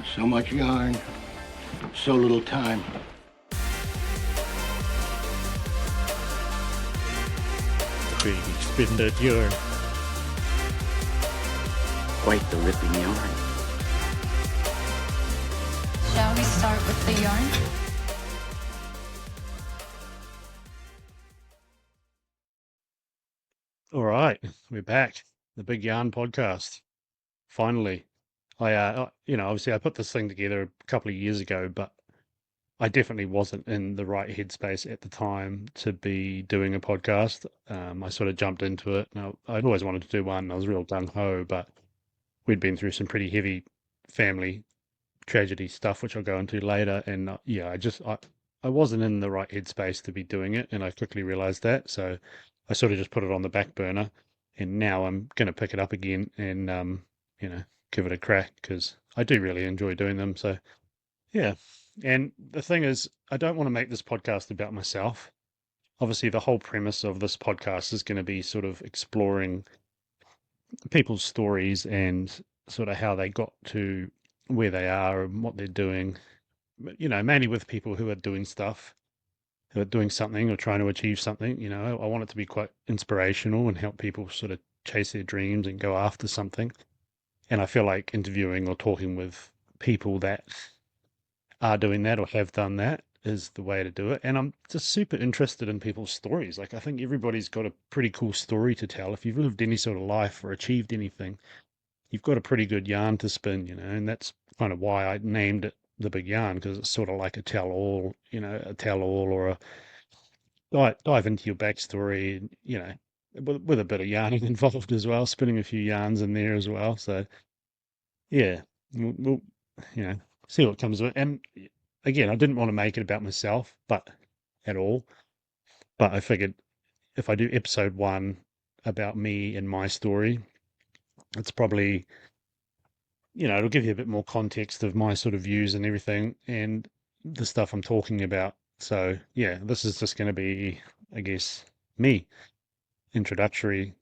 So much yarn, so little time. Big extended yarn. Quite the ripping yarn. Shall we start with the yarn? All right, we're back. The Big Yarn Podcast. Finally, obviously I put this thing together a couple of years ago, but I definitely wasn't in the right headspace at the time to be doing a podcast. I sort of jumped into it. Now, I'd always wanted to do one. I was real gung-ho, but we'd been through some pretty heavy family tragedy stuff, which I'll go into later. And I wasn't in the right headspace to be doing it, and I quickly realized that. So I sort of just put it on the back burner, and now I'm going to pick it up again and give it a crack because I do really enjoy doing them. So yeah. And the thing is, I don't want to make this podcast about myself. Obviously, the whole premise of this podcast is going to be sort of exploring people's stories and sort of how they got to where they are and what they're doing. But, mainly with people who are doing stuff, who are doing something or trying to achieve something. I want it to be quite inspirational and help people sort of chase their dreams and go after something. And I feel like interviewing or talking with people that are doing that or have done that is the way to do it. And I'm just super interested in people's stories. Like, I think everybody's got a pretty cool story to tell. If you've lived any sort of life or achieved anything, you've got a pretty good yarn to spin, and that's kind of why I named it The Big Yarn, because it's sort of like a tell-all, or a dive into your backstory, with a bit of yarning involved as well, spinning a few yarns in there as well. So, yeah, we'll see what comes of it. And again, I didn't want to make it about myself, but at all. But I figured if I do episode 1 about me and my story, it's probably, it'll give you a bit more context of my sort of views and everything and the stuff I'm talking about. So yeah, this is just going to be, I guess, me, introductory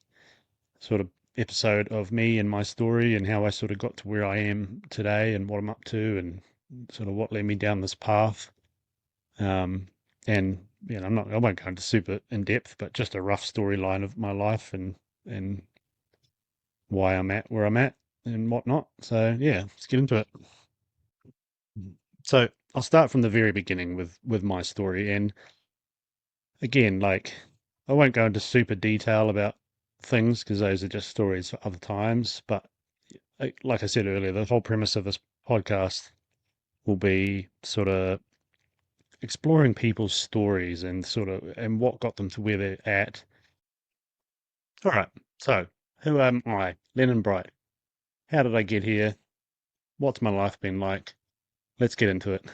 sort of episode of me and my story and how I sort of got to where I am today and what I'm up to and sort of what led me down this path. And I won't go into super in depth, but just a rough storyline of my life and why I'm at where I'm at and whatnot. So yeah, let's get into it. So I'll start from the very beginning with my story. And again, like, I won't go into super detail about things because those are just stories for other times. But like I said earlier, the whole premise of this podcast will be sort of exploring people's stories and and what got them to where they're at. All right. So who am I? Lennon Bright. How did I get here? What's my life been like? Let's get into it.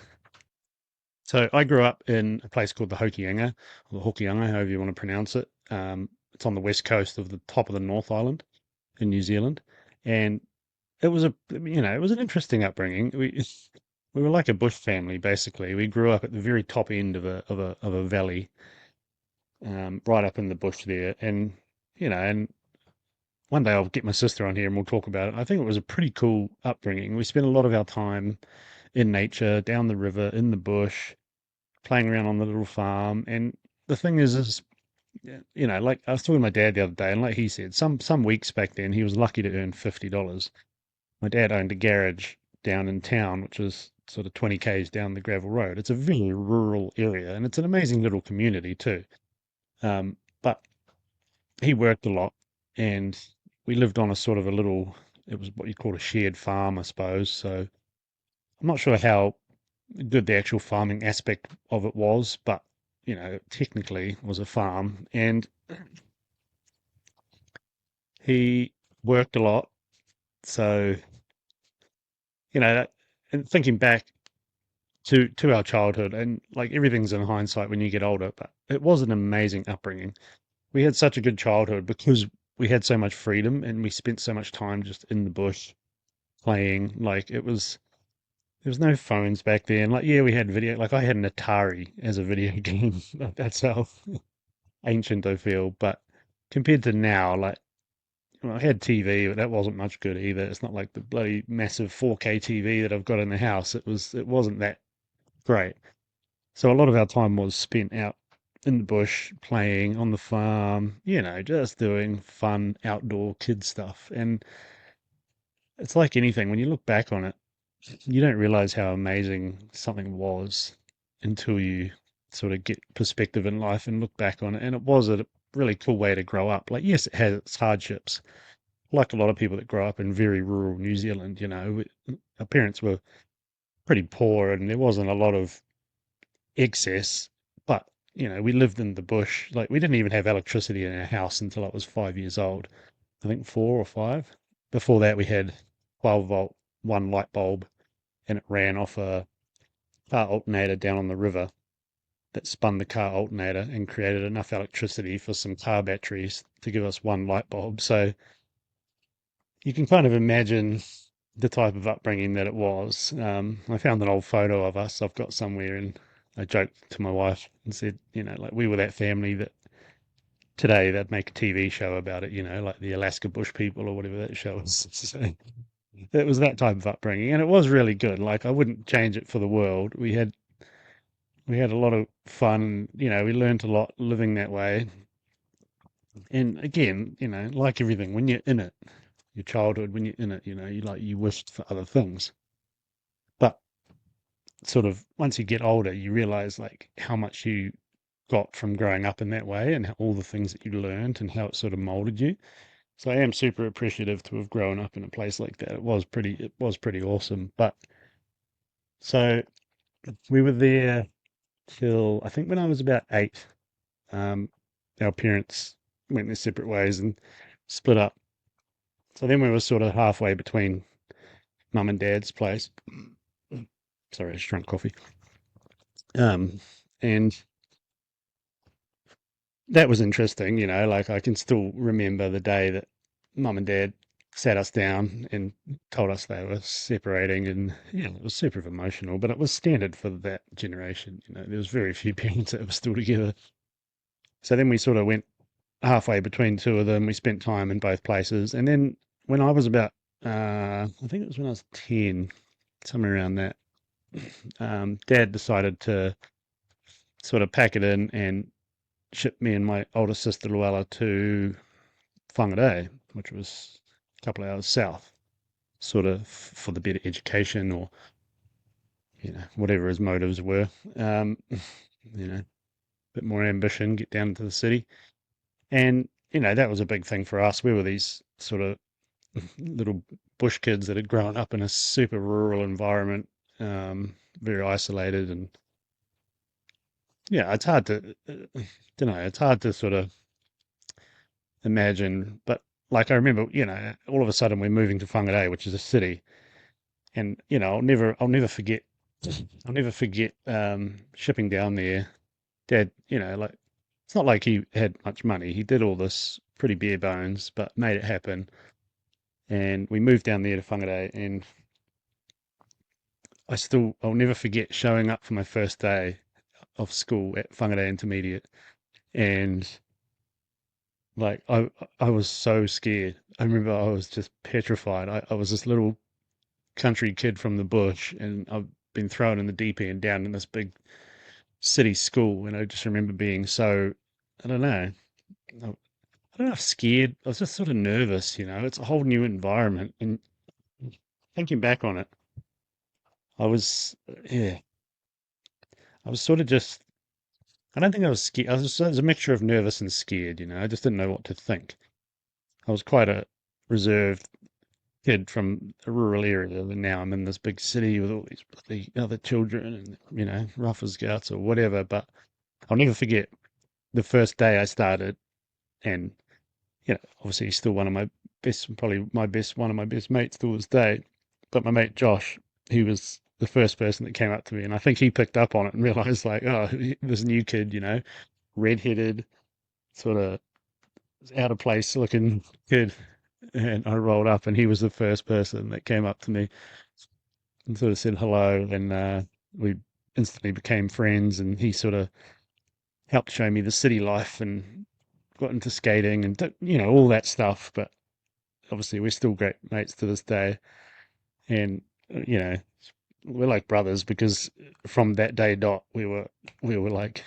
So I grew up in a place called the Hokianga, or the Hokianga, however you want to pronounce it. It's on the west coast of the top of the North Island in New Zealand, and it was it was an interesting upbringing. We were like a bush family basically. We grew up at the very top end of a valley, right up in the bush there, and one day I'll get my sister on here and we'll talk about it. I think it was a pretty cool upbringing. We spent a lot of our time in nature, down the river, in the bush, playing around on the little farm. And the thing is, like I was talking to my dad the other day, and like he said, some weeks back then he was lucky to earn $50. My dad owned a garage down in town, which was sort of 20 k's down the gravel road. It's a very rural area, and it's an amazing little community too. But he worked a lot, and we lived on a sort of it was what you call a shared farm, I suppose. So I'm not sure how good the actual farming aspect of it was, but technically it was a farm, and he worked a lot. So, and thinking back to our childhood, and like everything's in hindsight when you get older, but it was an amazing upbringing. We had such a good childhood because we had so much freedom and we spent so much time just in the bush playing. Like there was no phones back then. Like, yeah, we had video. Like, I had an Atari as a video game. That's how ancient I feel. But compared to now, like, well, I had TV, but that wasn't much good either. It's not like the bloody massive 4K TV that I've got in the house. It wasn't that great. So a lot of our time was spent out in the bush, playing on the farm, just doing fun outdoor kid stuff. And it's like anything, when you look back on it, you don't realize how amazing something was until you sort of get perspective in life and look back on it. And it was a really cool way to grow up. Like, yes, it has its hardships. Like a lot of people that grow up in very rural New Zealand, our parents were pretty poor and there wasn't a lot of excess, but we lived in the bush. Like, we didn't even have electricity in our house until I was 5 years old. I think 4 or 5. Before that, we had 12-volt one light bulb, and it ran off a car alternator down on the river that spun the car alternator and created enough electricity for some car batteries to give us one light bulb. So you can kind of imagine the type of upbringing that it was. I found an old photo of us I've got somewhere, and I joked to my wife and said, like, we were that family that today they'd make a TV show about it, like the Alaska Bush People or whatever that show is. So it was that type of upbringing, and it was really good. Like, I wouldn't change it for the world. We had a lot of fun. We learned a lot living that way. And again, like everything, when you're in it, your childhood, when you're in it, you wished for other things. But sort of once you get older, you realize like how much you got from growing up in that way and all the things that you learned and how it sort of molded you. So I am super appreciative to have grown up in a place like that. It was pretty awesome. But so we were there till I think when I was about 8. Um, our parents went their separate ways and split up. So then we were sort of halfway between mum and dad's place. Sorry, I just drank coffee. And that was interesting, like I can still remember the day that mum and dad sat us down and told us they were separating, and it was super emotional, but it was standard for that generation. There was very few parents that were still together. So then we sort of went halfway between two of them. We spent time in both places. And then when I was about, I think it was when I was 10, somewhere around that, Dad decided to sort of pack it in and ship me and my older sister Luella to Whangarei, which was a couple of hours south, sort of for the better education or, whatever his motives were. Bit more ambition, get down to the city. And, that was a big thing for us. We were these sort of little bush kids that had grown up in a super rural environment, very isolated. And yeah, it's hard to, it's hard to sort of imagine. But like I remember, all of a sudden we're moving to Whangarei, which is a city. And, I'll never forget, shipping down there. Dad, like, it's not like he had much money. He did all this pretty bare bones, but made it happen. And we moved down there to Whangarei, and I'll never forget showing up for my first day of school at Whangarei Intermediate. And like, I was so scared. I remember I was just petrified. I was this little country kid from the bush, and I've been thrown in the deep end down in this big city school. And I just remember being so, I don't know, I don't know if scared. I was just sort of nervous, It's a whole new environment. And thinking back on it, yeah, I was sort of just, I don't think I was scared. It was a mixture of nervous and scared, I just didn't know what to think. I was quite a reserved kid from a rural area, and now I'm in this big city with all these bloody other children and, rough as guts or whatever. But I'll never forget the first day I started, and obviously he's still one of my best, probably one of my best mates to this day. But my mate Josh, he was the first person that came up to me, and I think he picked up on it and realized, like, oh, this new kid, redheaded, sort of out of place looking kid. And I rolled up, and he was the first person that came up to me and sort of said hello, and we instantly became friends. And he sort of helped show me the city life and got into skating and all that stuff. But obviously we're still great mates to this day. And, you know, we're like brothers because from that day dot, we were like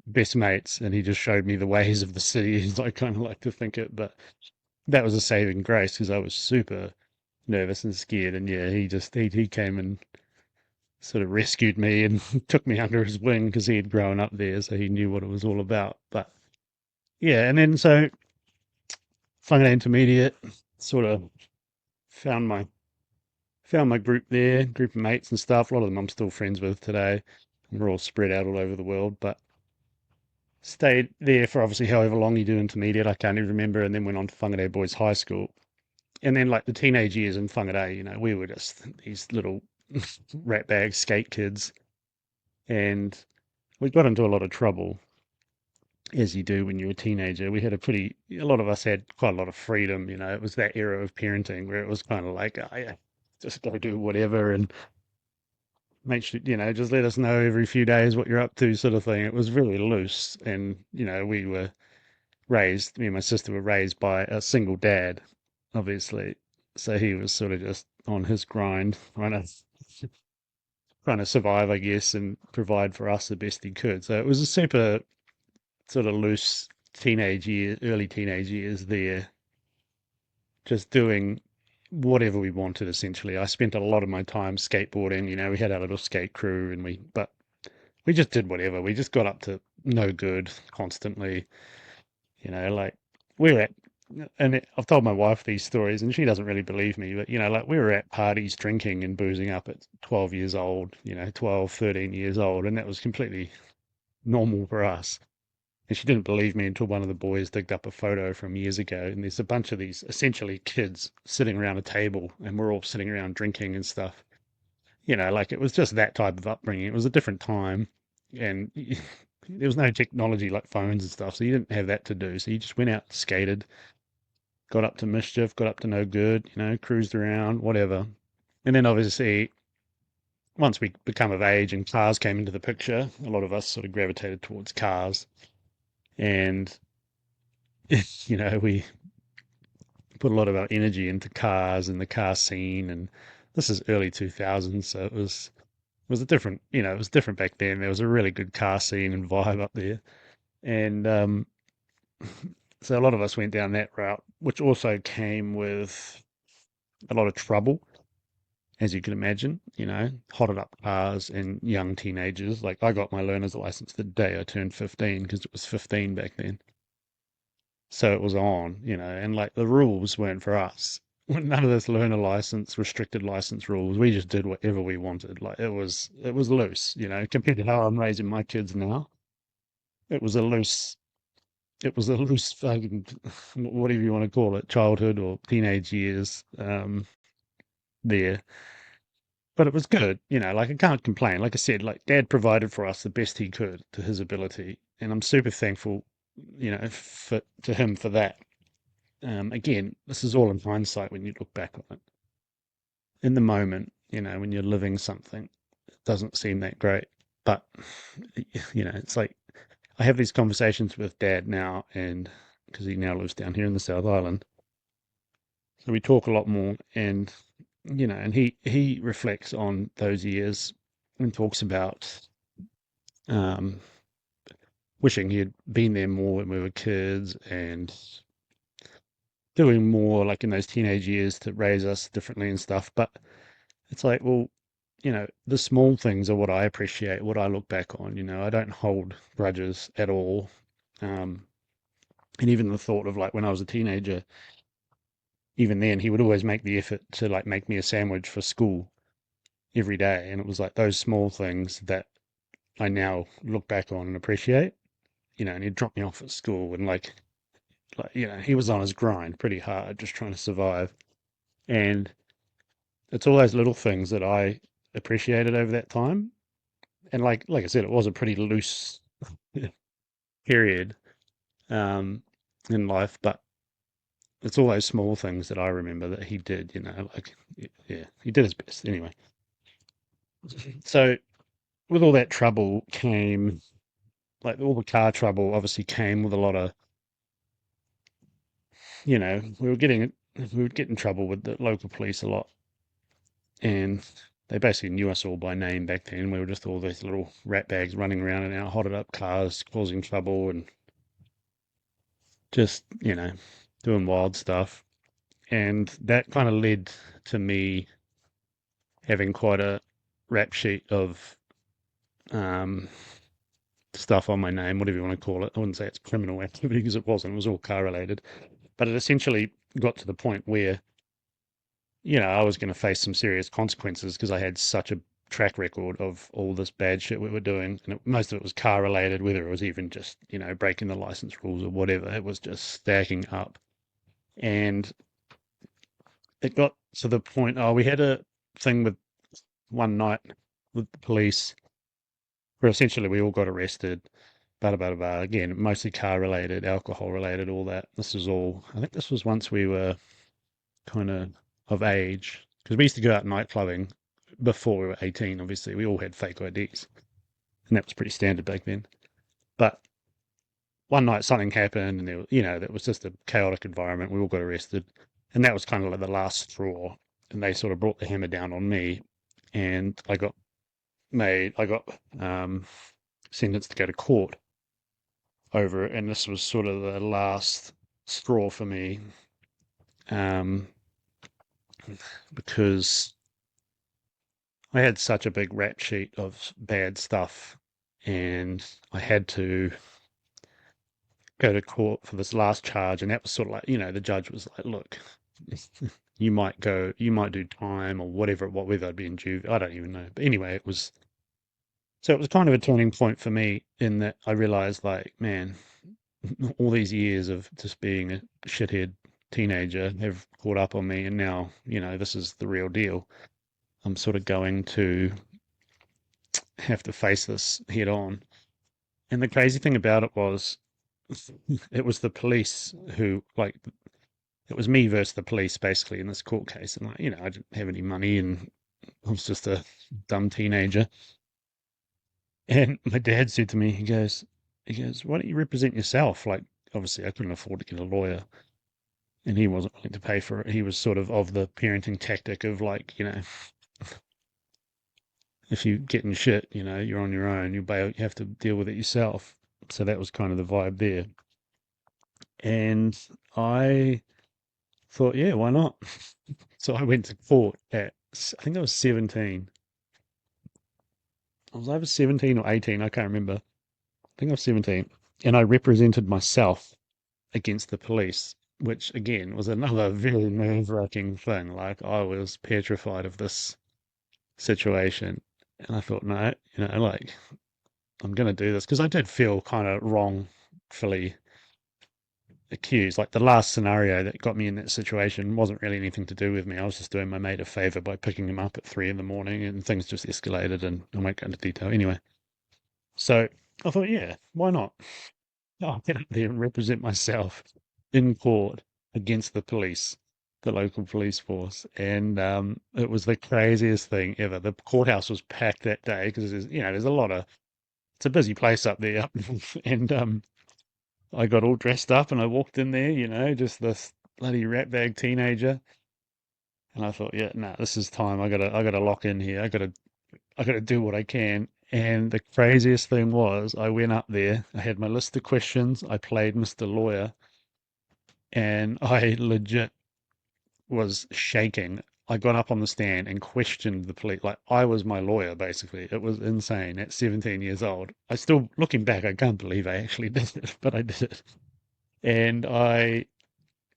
best mates, and he just showed me the ways of the city as I kind of like to think it. But that was a saving grace because I was super nervous and scared. And yeah, he came and sort of rescued me and took me under his wing because he had grown up there, so he knew what it was all about. But yeah, and then so Whangarei Intermediate, sort of found my group there, group of mates and stuff. A lot of them I'm still friends with today. We're all spread out all over the world, but stayed there for obviously however long you do intermediate, I can't even remember, and then went on to Whangarei Boys High School. And then like the teenage years in Whangarei, you know, we were just these little ratbag skate kids, and we got into a lot of trouble, as you do when you're a teenager. We had a lot of us had quite a lot of freedom, you know. It was that era of parenting where it was kind of like, oh, yeah, just go do whatever and make sure, you know, just let us know every few days what you're up to, sort of thing. It was really loose. And, you know, me and my sister were raised by a single dad, obviously. So he was sort of just on his grind, trying to survive, I guess, and provide for us the best he could. So it was a super sort of loose early teenage years there, just doing whatever we wanted, essentially. I spent a lot of my time skateboarding. You know, we had our little skate crew, but we just did whatever. We just got up to no good constantly. You know, like we were at, I've told my wife these stories and she doesn't really believe me, but, you know, like we were at parties drinking and boozing up at 12 years old, you know, 12, 13 years old. And that was completely normal for us. And she didn't believe me until one of the boys digged up a photo from years ago. And there's a bunch of these essentially kids sitting around a table and we're all sitting around drinking and stuff. You know, like it was just that type of upbringing. It was a different time. And there was no technology like phones and stuff. So you didn't have that to do. So you just went out, skated, got up to mischief, got up to no good, you know, cruised around, whatever. And then obviously, once we become of age and cars came into the picture, a lot of us sort of gravitated towards cars. And, you know, we put a lot of our energy into cars and the car scene. And this is early 2000s. So it was a different, you know, it was different back then. There was a really good car scene and vibe up there. And so a lot of us went down that route, which also came with a lot of trouble, as you can imagine, you know, hotted up cars and young teenagers. Like I got my learner's license the day I turned 15 because it was 15 back then. So it was on, you know, and like the rules weren't for us. None of this learner license, restricted license rules. We just did whatever we wanted. Like it was loose, you know, compared to how I'm raising my kids now. It was a loose fucking, whatever you want to call it, childhood or teenage years there. But it was good, you know, like I can't complain. Like I said, like dad provided for us the best he could to his ability. And I'm super thankful, you know, to him for that. Again, this is all in hindsight when you look back on it. In the moment, you know, when you're living something, it doesn't seem that great. But, you know, it's like I have these conversations with dad now, and because he now lives down here in the South Island. So we talk a lot more, and, you know, and he reflects on those years and talks about um, wishing he had been there more when we were kids and doing more like in those teenage years to raise us differently and stuff. But it's like, well, you know, the small things are what I appreciate, what I look back on. You know, I don't hold grudges at all. And even the thought of like when I was a teenager, even then he would always make the effort to like make me a sandwich for school every day. And it was like those small things that I now look back on and appreciate, you know, and he'd drop me off at school and like, you know, he was on his grind pretty hard, just trying to survive. And it's all those little things that I appreciated over that time. And like I said, it was a pretty loose period in life, but it's all those small things that I remember that he did, you know, like, yeah, he did his best anyway. So with all that trouble came, like all the car trouble obviously came with a lot of, you know, we were getting we would get in trouble with the local police a lot, and they basically knew us all by name back then. We were just all these little rat bags running around in our hotted up cars, causing trouble and just, doing wild stuff. And that kind of led to me having quite a rap sheet of um, stuff on my name, whatever you want to call it. I wouldn't say it's criminal activity because it wasn't. It was all car related. But it essentially got to the point where, I was going to face some serious consequences because I had such a track record of all this bad shit we were doing. And most of it was car related, whether it was even just, breaking the license rules or whatever. It was just stacking up. And it got to the point, we had a thing with one night with the police where essentially we all got arrested. Again, mostly car related, alcohol related, all that. I think this was once we were kind of age, because we used to go out night clubbing before we were 18, obviously. We all had fake IDs, and that was pretty standard back then. But one night something happened, and that was just a chaotic environment. We all got arrested, and that was kind of like the last straw. And they sort of brought the hammer down on me, and I got sentenced to go to court over it, and this was sort of the last straw for me, because I had such a big rap sheet of bad stuff, and I had to go to court for this last charge, and that was sort of like, the judge was like, look, you might do time or whatever, whether I'd be in juvie, I don't even know. But anyway, it was kind of a turning point for me in that I realized, like, man, all these years of just being a shithead teenager have caught up on me, and now, this is the real deal. I'm sort of going to have to face this head on. And the crazy thing about it was, it was the police who, like, it was me versus the police basically in this court case. And, like, I didn't have any money and I was just a dumb teenager. And my dad said to me, he goes, why don't you represent yourself? Like, obviously I couldn't afford to get a lawyer, and he wasn't willing to pay for it. He was sort of the parenting tactic of, like, if you get in shit, you're on your own. You have to deal with it yourself. So that was kind of the vibe there. And I thought, yeah, why not? So I went to court I think I was 17. I was either 17 or 18. I can't remember. I think I was 17. And I represented myself against the police, which again was another very nerve-wracking thing. Like, I was petrified of this situation. And I thought, no, like, I'm going to do this, because I did feel kind of wrongfully accused. Like, the last scenario that got me in that situation wasn't really anything to do with me. I was just doing my mate a favor by picking him up at 3 a.m, and things just escalated, and I won't go into detail anyway. So I thought, yeah, why not? I'll get up there and represent myself in court against the police, the local police force. And it was the craziest thing ever. The courthouse was packed that day because there's a lot of, it's a busy place up there. And I got all dressed up and I walked in there, just this bloody ratbag teenager. And I thought, yeah, no, this is time. I gotta lock in here. I gotta do what I can. And the craziest thing was, I went up there, I had my list of questions, I played Mr. Lawyer, and I legit was shaking. I got up on the stand and questioned the police. Like, I was my lawyer, basically. It was insane at 17 years old. Looking back, I can't believe I actually did it, but I did it. And I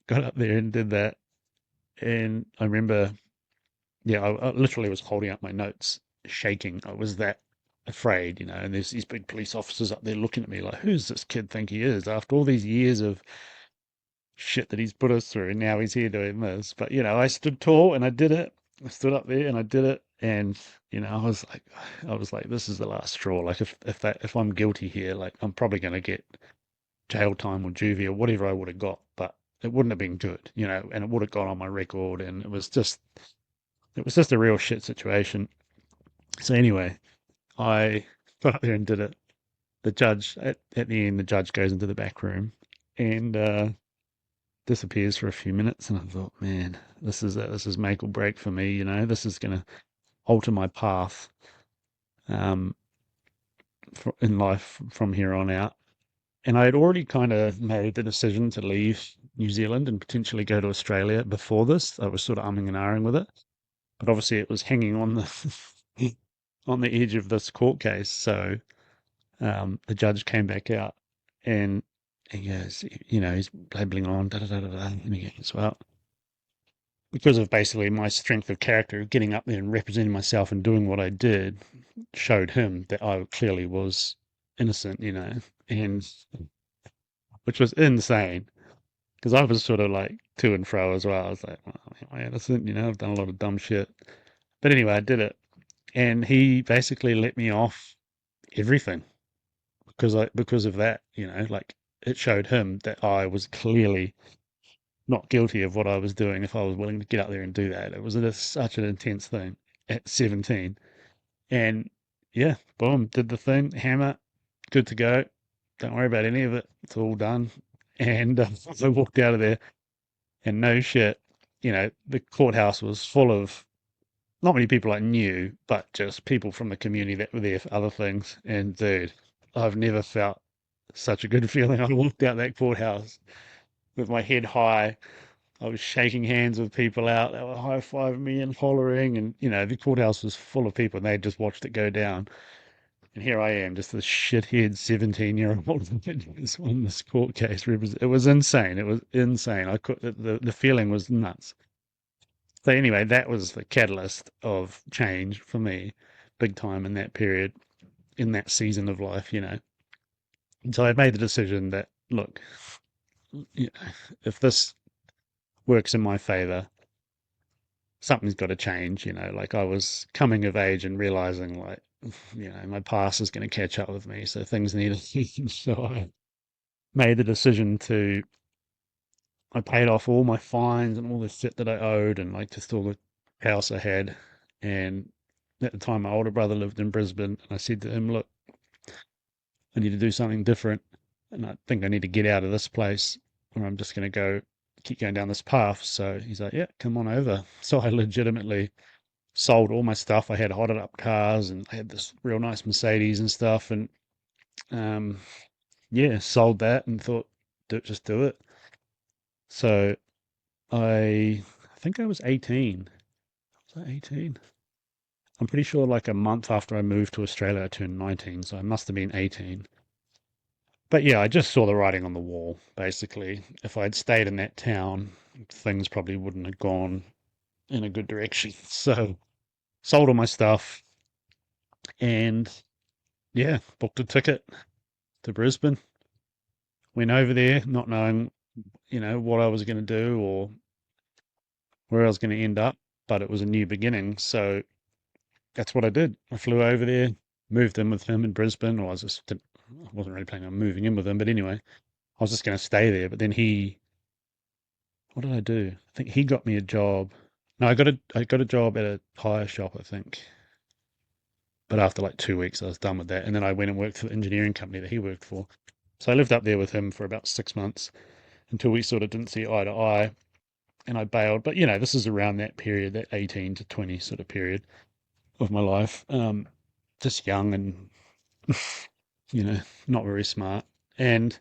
got up there and did that. And I remember, yeah, I literally was holding up my notes, shaking. I was that afraid, and there's these big police officers up there looking at me like, who's this kid think he is after all these years of shit that he's put us through, and now he's here doing this. But I stood tall and I did it. I stood up there and I did it. And I was like, this is the last straw. Like, if I'm guilty here, like, I'm probably going to get jail time or juvie or whatever I would have got, but it wouldn't have been good, and it would have gone on my record, and it was just a real shit situation. So anyway, I got up there and did it. The judge, at the end, the judge goes into the back room, and disappears for a few minutes, and I thought, man, this is it. This is make or break for me. This is going to alter my path um, in life from here on out. And I had already kind of made the decision to leave New Zealand and potentially go to Australia before this. I was sort of umming and ahhing with it, but obviously it was hanging on the on the edge of this court case. So the judge came back out and he goes, he's blabbling on, da da da da da, and he goes, well, because of basically my strength of character, getting up there and representing myself and doing what I did, showed him that I clearly was innocent, and which was insane because I was sort of like to and fro as well. I was like, well, am I innocent? I've done a lot of dumb shit. But anyway, I did it. And he basically let me off everything because of that, like it showed him that I was clearly not guilty of what I was doing if I was willing to get out there and do that. It was such an intense thing at 17. And yeah, boom, did the thing, hammer, good to go. Don't worry about any of it. It's all done. And I walked out of there, and no shit, the courthouse was full of not many people I knew, but just people from the community that were there for other things. And dude, I've never felt such a good feeling. I walked out that courthouse with my head high. I was shaking hands with people out. They were high-fiving me and hollering. And, the courthouse was full of people and they'd just watched it go down. And here I am, just this shithead 17-year-old that just won this court case. It was insane. It was insane. The feeling was nuts. So anyway, that was the catalyst of change for me, big time in that period, in that season of life, And so I made the decision that, look, if this works in my favor, something's got to change, like I was coming of age and realizing like, my past is going to catch up with me. So things need to change. So I made the decision I paid off all my fines and all the shit that I owed and like just all the house I had. And at the time, my older brother lived in Brisbane, and I said to him, look, I need to do something different. And I think I need to get out of this place, or I'm just going to keep going down this path. So he's like, yeah, come on over. So I legitimately sold all my stuff. I had hotted up cars and I had this real nice Mercedes and stuff. And yeah, sold that and thought, just do it. So I think I was 18. Was I 18? I'm pretty sure like a month after I moved to Australia, I turned 19. So I must have been 18. But yeah, I just saw the writing on the wall, basically. If I'd stayed in that town, things probably wouldn't have gone in a good direction. So sold all my stuff and yeah, booked a ticket to Brisbane. Went over there not knowing, what I was going to do or where I was going to end up, but it was a new beginning. So that's what I did. I flew over there, moved in with him in Brisbane, or I wasn't really planning on moving in with him, but anyway, I was just going to stay there. But then what did I do? I think he got me a job. No, I got a job at a tire shop, I think. But after like 2 weeks, I was done with that. And then I went and worked for the engineering company that he worked for. So I lived up there with him for about 6 months until we sort of didn't see eye to eye and I bailed. But, this is around that period, that 18 to 20 sort of period of my life. Just young and, not very smart. And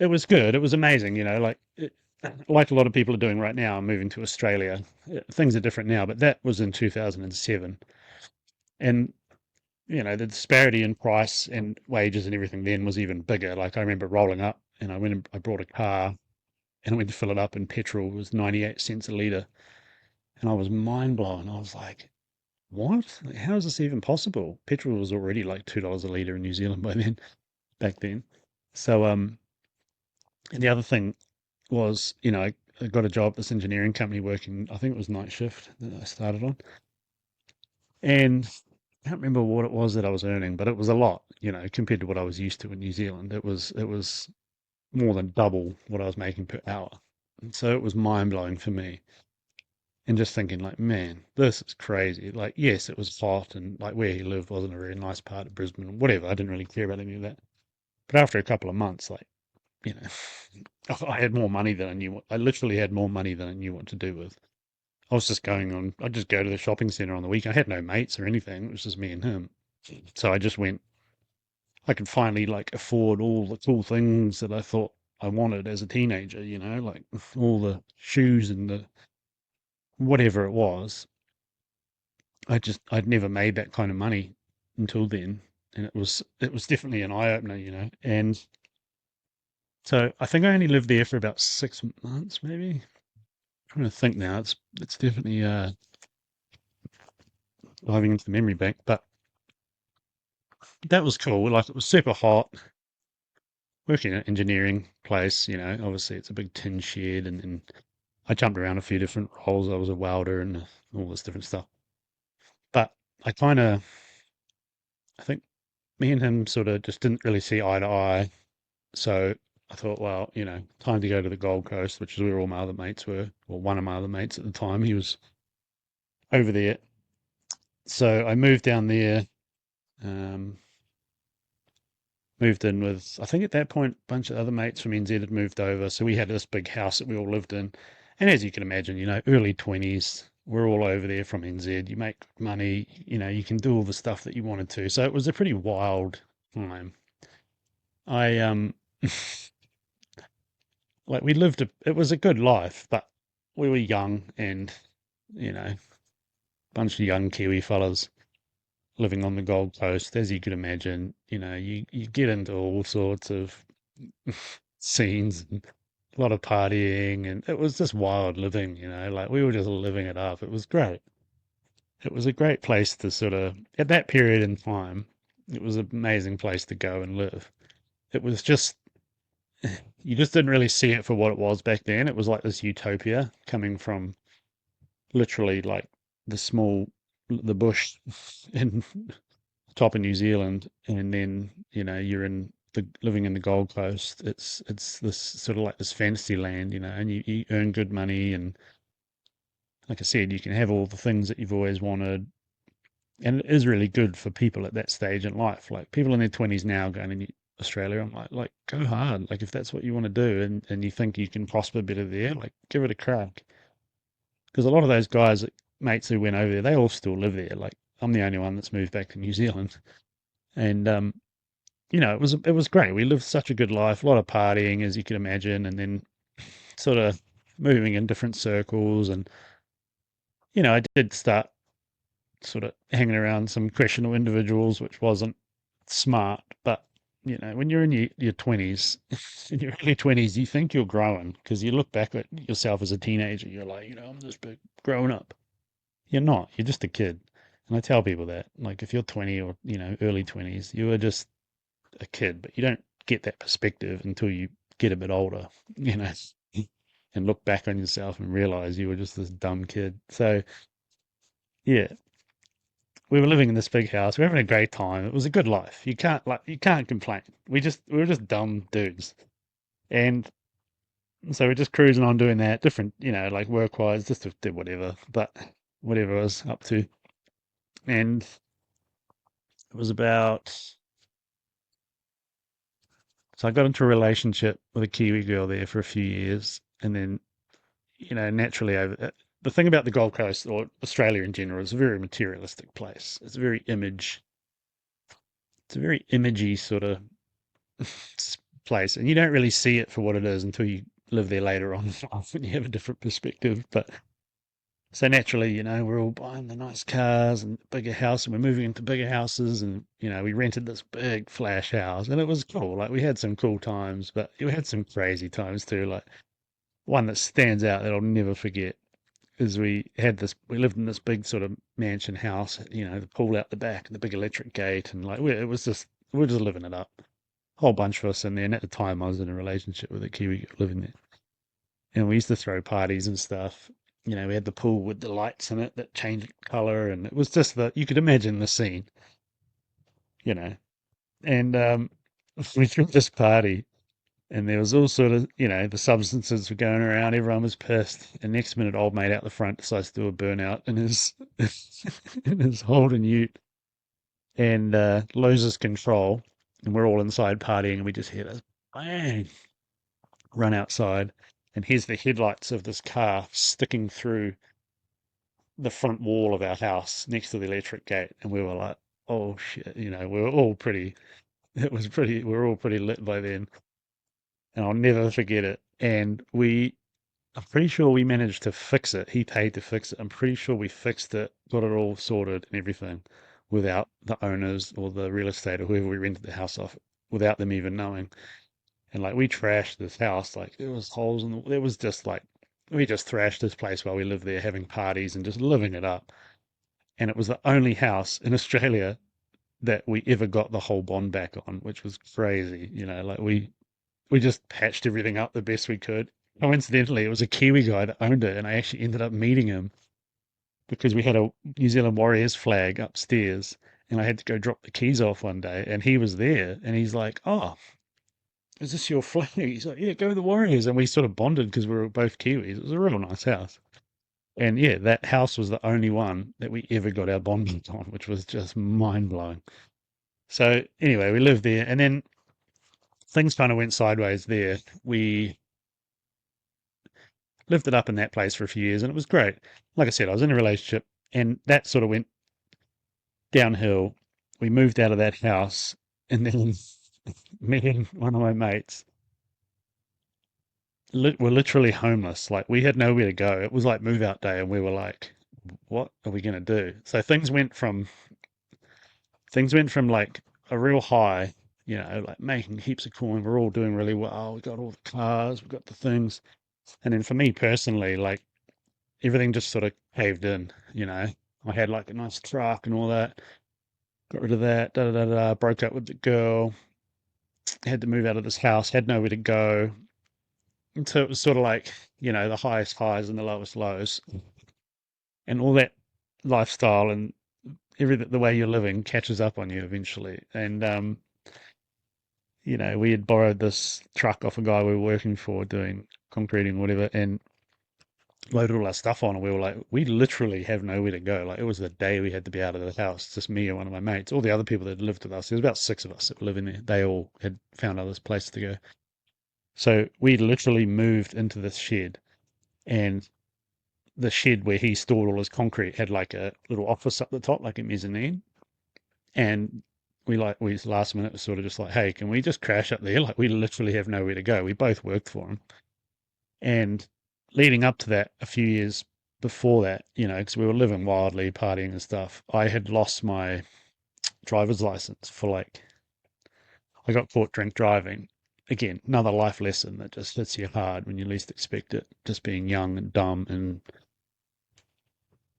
it was good. It was amazing, like a lot of people are doing right now, I'm moving to Australia. Things are different now, but that was in 2007. And, the disparity in price and wages and everything then was even bigger. Like I remember rolling up and I brought a car and I went to fill it up and petrol was 98 cents a litre. And I was mind blown. I was like, what? Like, how is this even possible? Petrol was already like $2 a litre in New Zealand by then, back then. So, and the other thing was, I got a job at this engineering company working, I think it was night shift that I started on. And I can't remember what it was that I was earning, but it was a lot, compared to what I was used to in New Zealand. It was more than double what I was making per hour. And so it was mind blowing for me. And just thinking like, man, this is crazy. Like, yes, it was hot and like where he lived wasn't a very nice part of Brisbane, whatever. I didn't really care about any of that. But after a couple of months, like you know, I had more money than I knew. I literally had more money than I knew what to do with. I was just going on. I'd just go to the shopping centre on the weekend. I had no mates or anything. It was just me and him. So I just went. I could finally like afford all the cool things that I thought I wanted as a teenager. Like all the shoes and the whatever it was. I'd never made that kind of money until then, and it was definitely an eye opener. And so I think I only lived there for about 6 months, maybe. I'm trying to think now. It's definitely diving into the memory bank, but that was cool. Like it was super hot. Working at an engineering place, obviously it's a big tin shed, and I jumped around a few different roles. I was a welder and all this different stuff. But I think me and him sort of just didn't really see eye to eye. So I thought, well, time to go to the Gold Coast, which is where all my other mates were, or one of my other mates at the time. He was over there. So I moved down there, um, moved in with, I think at that point, a bunch of other mates from NZ had moved over. So we had this big house that we all lived in. And as you can imagine, early 20s, we're all over there from NZ. You make money, you can do all the stuff that you wanted to. So it was a pretty wild time. I, like it was a good life, but we were young and, bunch of young Kiwi fellas living on the Gold Coast, as you could imagine. You get into all sorts of scenes and a lot of partying, and it was just wild living, like we were just living it up. It was great. It was a great place to sort of, at that period in time, it was an amazing place to go and live. It was just, you just didn't really see it for what it was back then. It was like this utopia coming from literally like the bush in top of New Zealand, and then you're living in the Gold Coast. It's this sort of like this fantasy land, and you earn good money, and like I said, you can have all the things that you've always wanted, and it is really good for people at that stage in life. Like people in their 20s now going to Australia, I'm like go hard. Like if that's what you want to do, and you think you can prosper better there, like give it a crack. Because a lot of those guys, mates who went over there, they all still live there. Like I'm the only one that's moved back to New Zealand, and it was great. We lived such a good life, a lot of partying, as you can imagine, and then sort of moving in different circles. And I did start sort of hanging around some questionable individuals, which wasn't smart. But when you're in your 20s, in your early 20s, you think you're growing because you look back at yourself as a teenager. You're like, I'm this big grown up. You're not. You're just a kid. And I tell people that, like, if you're 20 or, early 20s, you are just a kid, but you don't get that perspective until you get a bit older, you know, and look back on yourself and realize you were just this dumb kid. So, yeah, we were living in this big house. We were having a great time. It was a good life. You can't complain. We were just dumb dudes. And so we're just cruising on doing that, different, like work wise, just did whatever, but whatever I was up to. And it was about, so I got into a relationship with a Kiwi girl there for a few years. And then, naturally the thing about the Gold Coast or Australia in general is a very materialistic place. It's a very imagey sort of place. And you don't really see it for what it is until you live there later on in life and you have a different perspective. But so naturally, we're all buying the nice cars and bigger house, and we're moving into bigger houses. And, we rented this big flash house, and it was cool. Like, we had some cool times, but we had some crazy times too. Like, one that stands out that I'll never forget is we lived in this big sort of mansion house, the pool out the back and the big electric gate. And, like, we're just living it up. Whole bunch of us in there. And at the time, I was in a relationship with a Kiwi girl living there. And we used to throw parties and stuff. We had the pool with the lights in it that changed color, and it was just you could imagine the scene, you know. And we threw this party, and there was all sort of, the substances were going around. Everyone was pissed. And next minute, old mate out the front decides to do a burnout in his in his Holden Ute, and loses control. And we're all inside partying, and we just hear this bang. run outside, and here's the headlights of this car sticking through the front wall of our house next to the electric gate. And we were like, oh shit, we were all pretty, we were all pretty lit by then. And I'll never forget it. And I'm pretty sure we managed to fix it. He paid to fix it. I'm pretty sure we fixed it, got it all sorted and everything without the owners or the real estate or whoever we rented the house off, without them even knowing. And like we trashed this house, like there was holes in it was just like, we just thrashed this place while we lived there, having parties and just living it up. And it was the only house in Australia that we ever got the whole bond back on, which was crazy. Like we just patched everything up the best we could. Coincidentally, it was a Kiwi guy that owned it, and I actually ended up meeting him because we had a New Zealand Warriors flag upstairs, and I had to go drop the keys off one day, and he was there, and he's like, "Oh, is this your flag?" He's like, "Yeah, go the Warriors," and we sort of bonded because we were both Kiwis. It was a real nice house, and yeah, that house was the only one that we ever got our bonding on, which was just mind blowing. So anyway, we lived there, and then things kind of went sideways there. We lived it up in that place for a few years, and it was great. Like I said, I was in a relationship, and that sort of went downhill. We moved out of that house, and then me and one of my mates were literally homeless. Like, we had nowhere to go. It was like move out day, and we were like, what are we going to do? So things went from like a real high, like making heaps of coin. We're all doing really well. We got all the cars, we got the things. And then for me personally, like everything just sort of caved in. I had like a nice truck and all that. Got rid of that, da da da da. Broke up with the girl. Had to move out of this house. Had nowhere to go. And so it was sort of like, the highest highs and the lowest lows, and all that lifestyle and everything, the way you're living catches up on you eventually. And we had borrowed this truck off a guy we were working for doing concreting, whatever, and loaded all our stuff on, and we were like, we literally have nowhere to go. Like, it was the day we had to be out of the house, just me and one of my mates. All the other people that lived with us, there was about 6 of us that were living there. They all had found other places to go. So we literally moved into this shed, and the shed where he stored all his concrete had like a little office up the top, like a mezzanine. And we last minute was sort of just like, hey, can we just crash up there? Like, we literally have nowhere to go. We both worked for him. And leading up to that, a few years before that, because we were living wildly, partying and stuff, I had lost my driver's license I got caught drink driving. Again, another life lesson that just hits you hard when you least expect it. Just being young and dumb and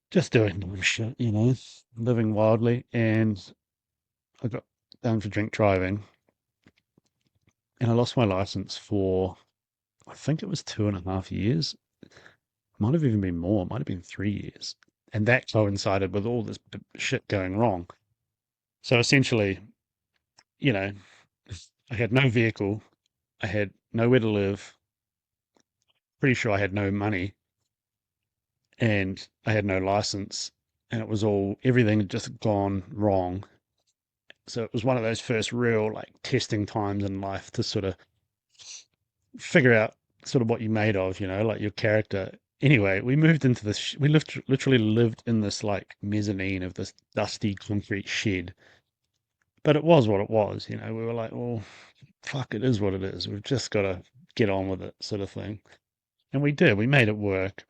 just doing dumb shit, living wildly. And I got down for drink driving, and I lost my license for, I think it was 2.5 years. Might have even been more. It might have been 3 years. And that coincided with all this shit going wrong. So essentially, I had no vehicle. I had nowhere to live. Pretty sure I had no money. And I had no license. And it was everything had just gone wrong. So it was one of those first real like testing times in life to sort of figure out sort of what you're made of, like your character. Anyway, we moved into this, literally lived in this like mezzanine of this dusty concrete shed. But it was what it was, we were like, well, fuck, it is what it is. We've just got to get on with it, sort of thing. And we did, we made it work.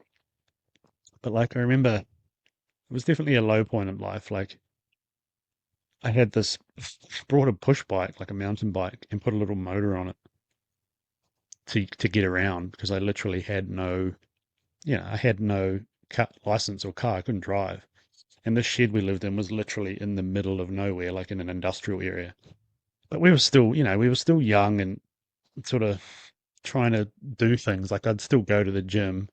But like, I remember it was definitely a low point in life. Like, I had this, brought a push bike, like a mountain bike, and put a little motor on it to get around, because I literally had I had no license or car. I couldn't drive. And this shed we lived in was literally in the middle of nowhere, like in an industrial area. But we were still, we were still young and sort of trying to do things. Like, I'd still go to the gym.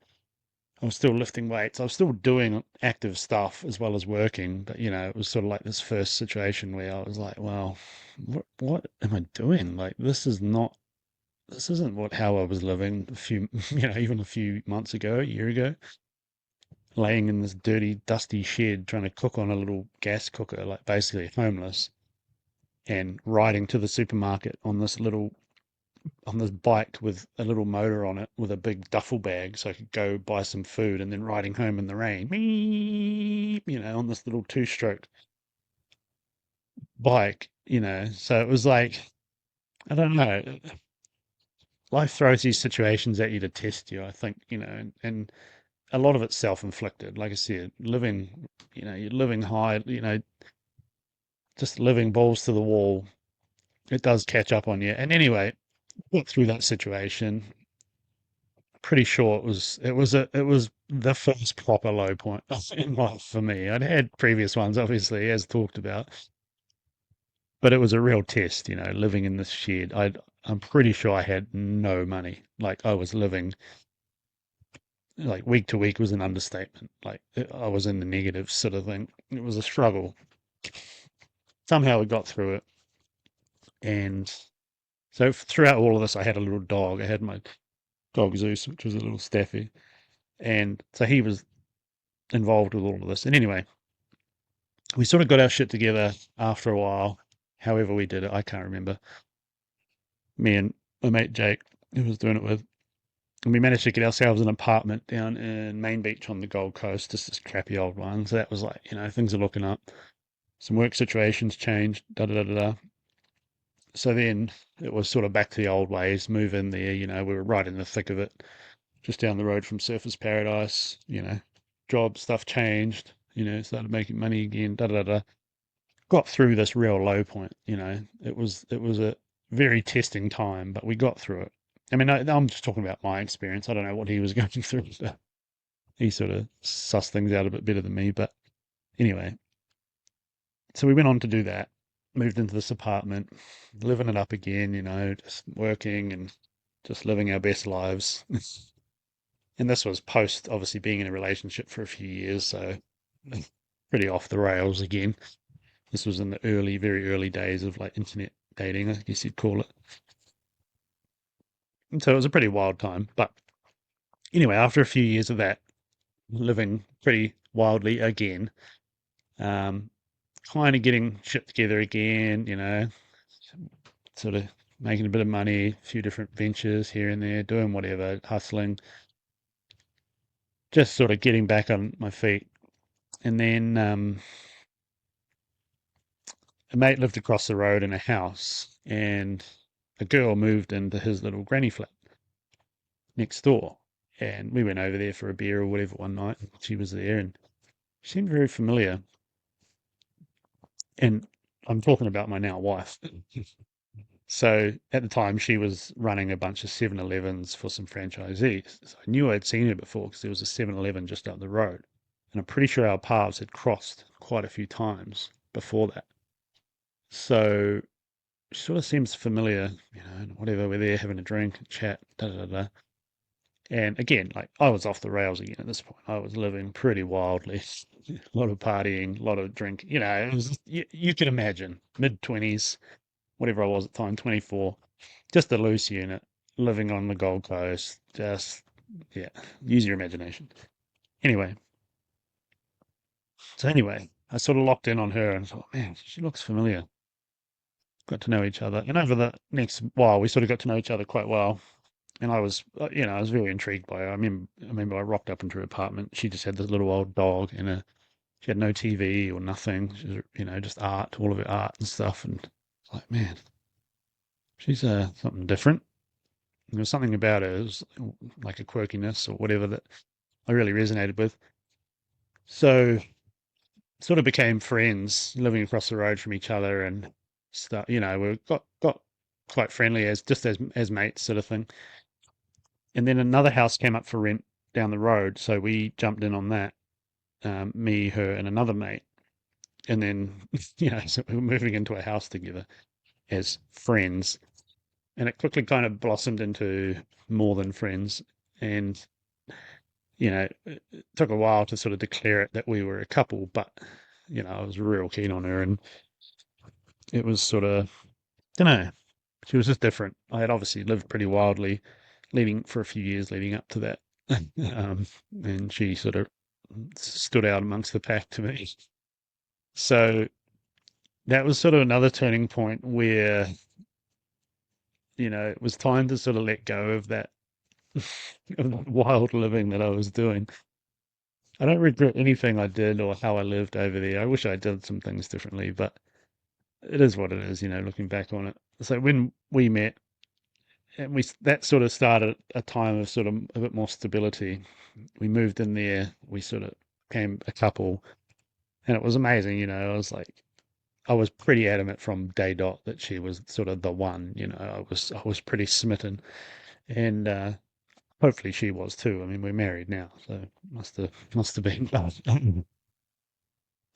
I was still lifting weights. I was still doing active stuff as well as working. But, it was sort of like this first situation where I was like, well, what am I doing? Like, this isn't how I was living even a few months ago, a year ago, laying in this dirty, dusty shed, trying to cook on a little gas cooker, like basically homeless, and riding to the supermarket on this little on this bike with a little motor on it with a big duffel bag so I could go buy some food, and then riding home in the rain, on this little two-stroke bike, So it was like, I don't know, life throws these situations at you to test you, I think, and a lot of it's self-inflicted. Like I said, you're living high, just living balls to the wall. It does catch up on you. And anyway, got through that situation. Pretty sure it was the first proper low point in life for me. I'd had previous ones, obviously, as talked about, but it was a real test, living in this shed. I'm pretty sure I had no money. Like I was living, like week to week was an understatement. Like I was in the negative sort of thing. It was a struggle. Somehow we got through it. And so throughout all of this, I had a little dog. I had my dog Zeus, which was a little staffy. And so he was involved with all of this. And anyway, we sort of got our shit together after a while. However we did it, I can't remember. Me and my mate Jake, who was doing it with, and we managed to get ourselves an apartment down in Main Beach on the Gold Coast, just this crappy old one. So that was like, things are looking up. Some work situations changed, da da da da da. So then it was sort of back to the old ways, move in there, we were right in the thick of it, just down the road from Surfers Paradise, job stuff changed, started making money again, da da da. Got through this real low point, it was a very testing time, but we got through it. I mean, I'm just talking about my experience. I don't know what he was going through. So he sort of sussed things out a bit better than me, but anyway. So we went on to do that, moved into this apartment, living it up again, just working and just living our best lives. And this was post obviously being in a relationship for a few years, so pretty off the rails again. This was in the very early days of like internet dating, I guess you'd call it. And so it was a pretty wild time. But anyway, after a few years of that, living pretty wildly again, um, kind of getting shit together again, sort of making a bit of money, a few different ventures here and there, doing whatever, hustling, just sort of getting back on my feet. And then a mate lived across the road in a house, and a girl moved into his little granny flat next door. And we went over there for a beer or whatever one night. She was there and she seemed very familiar. And I'm talking about my now wife. So at the time, she was running a bunch of 7-Elevens for some franchisees. So I knew I'd seen her before because there was a 7-Eleven just up the road. And I'm pretty sure our paths had crossed quite a few times before that. So she sort of seems familiar, whatever, we're there having a drink, chat, da da da. And again, like I was off the rails again at this point. I was living pretty wildly. A lot of partying, a lot of drink. It was you can imagine mid-20s, whatever I was at the time, 24, just a loose unit, living on the Gold Coast. Just yeah, use your imagination. Anyway, I sort of locked in on her and thought, man, she looks familiar. Got to know each other, and over the next while, we sort of got to know each other quite well. And I was, I was very intrigued by her. I remember I rocked up into her apartment. She just had this little old dog, and she had no TV or nothing. She was, just art, all of her art and stuff. And it's like, man, she's something different. There was something about her, it was like a quirkiness or whatever that I really resonated with. So sort of became friends, living across the road from each other, and stuff. We got quite friendly as mates, sort of thing. And then another house came up for rent down the road, so we jumped in on that. Me, her, and another mate. And then, so we were moving into a house together as friends. And it quickly kind of blossomed into more than friends. And, it took a while to sort of declare it that we were a couple, but, I was real keen on her. And it was sort of, don't know, she was just different. I had obviously lived pretty wildly for a few years leading up to that. And she sort of stood out amongst the pack to me. So that was sort of another turning point where, it was time to sort of let go of that of that wild living that I was doing. I don't regret anything I did or how I lived over there. I wish I did some things differently, but it is what it is, looking back on it. So when we met, and that sort of started a time of sort of a bit more stability. We moved in there, we sort of became a couple, and it was amazing, I was pretty adamant from day dot that she was sort of the one, I was pretty smitten, and hopefully she was too. I mean, we're married now, so must have been.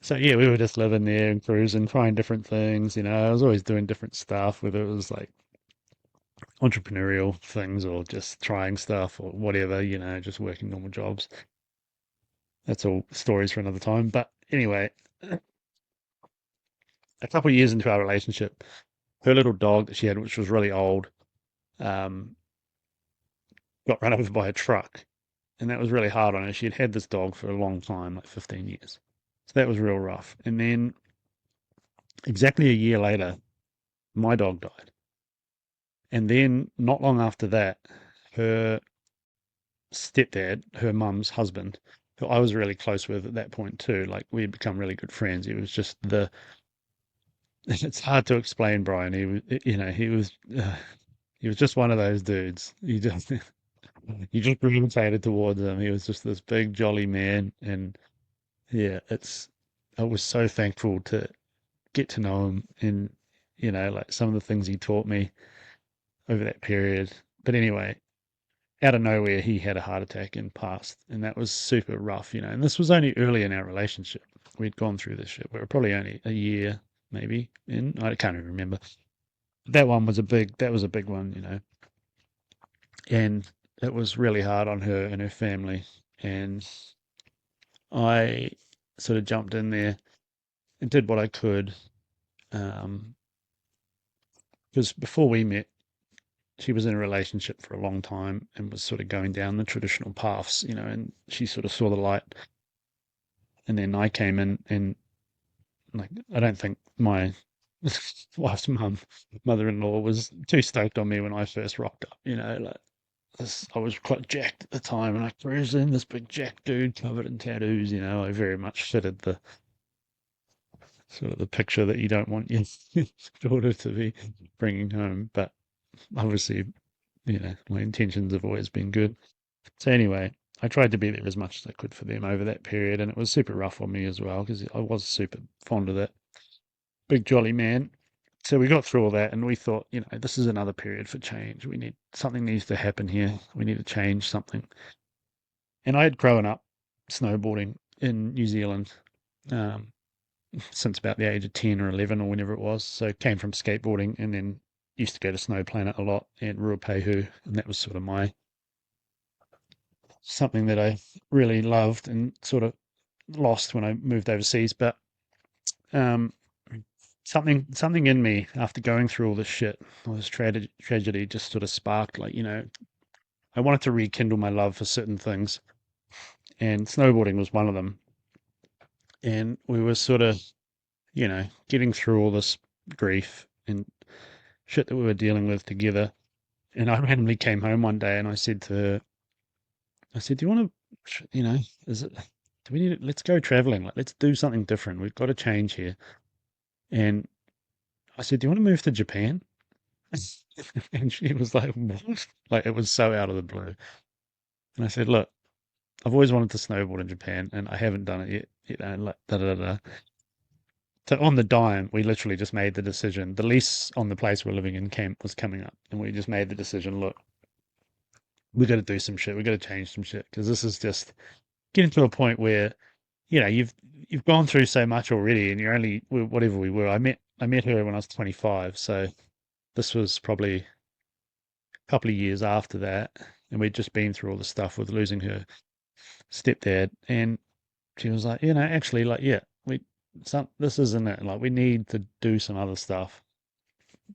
So yeah, we were just living there and cruising, trying different things. I was always doing different stuff, whether it was like entrepreneurial things or just trying stuff or whatever, just working normal jobs. That's all stories for another time. But anyway, a couple of years into our relationship, her little dog that she had, which was really old, um, got run over by a truck. And that was really hard on her. She had had this dog for a long time, like 15 years. So that was real rough. And then exactly a year later, my dog died. And then not long after that, her stepdad, her mum's husband, who I was really close with at that point too, like we had become really good friends. It was just it's hard to explain, Brian. He was just one of those dudes. You just gravitated towards him. He was just this big jolly man, and yeah, I was so thankful to get to know him, and like some of the things he taught me over that period. But anyway, out of nowhere, he had a heart attack and passed, and that was super rough, and this was only early in our relationship. We'd gone through this shit. We were probably only a year, maybe in. I can't even remember. That was a big one, and it was really hard on her and her family. And I sort of jumped in there and did what I could. Because before we met, she was in a relationship for a long time and was sort of going down the traditional paths, and she sort of saw the light. And then I came in, and like, I don't think my wife's mother-in-law was too stoked on me when I first rocked up, like I was quite jacked at the time, and I cruised in this big jack dude covered in tattoos, I very much fitted the sort of the picture that you don't want your daughter to be bringing home. But obviously, my intentions have always been good. So anyway, I tried to be there as much as I could for them over that period, and it was super rough on me as well because I was super fond of that big jolly man. So we got through all that, and we thought, this is another period for change. Something needs to happen here. We need to change something. And I had grown up snowboarding in New Zealand since about the age of 10 or 11 or whenever it was. So came from skateboarding, and then used to go to Snow Planet a lot and Ruapehu, and that was sort of something that I really loved and sort of lost when I moved overseas. But um, something in me after going through all this shit, all this tragedy, just sort of sparked, like, I wanted to rekindle my love for certain things, and snowboarding was one of them. And we were sort of, getting through all this grief and shit that we were dealing with together. And I randomly came home one day and I said to her, do you want to, do we need to, let's go traveling. Like, let's do something different. We've got to change here. And I said, do you want to move to Japan? And she was like, what? Like, it was so out of the blue. And I said, look, I've always wanted to snowboard in Japan and I haven't done it yet, like, da da da. So on the dime, we literally just made the decision. The lease on the place we're living in camp was coming up, and we just made the decision, look, we got to do some shit. We got to change some shit because this is just getting to a point where, you've gone through so much already, and you're only whatever we were. I met her when I was 25, so this was probably a couple of years after that, and we'd just been through all the stuff with losing her stepdad, and she was like, actually, like, yeah, this isn't it. Like, we need to do some other stuff,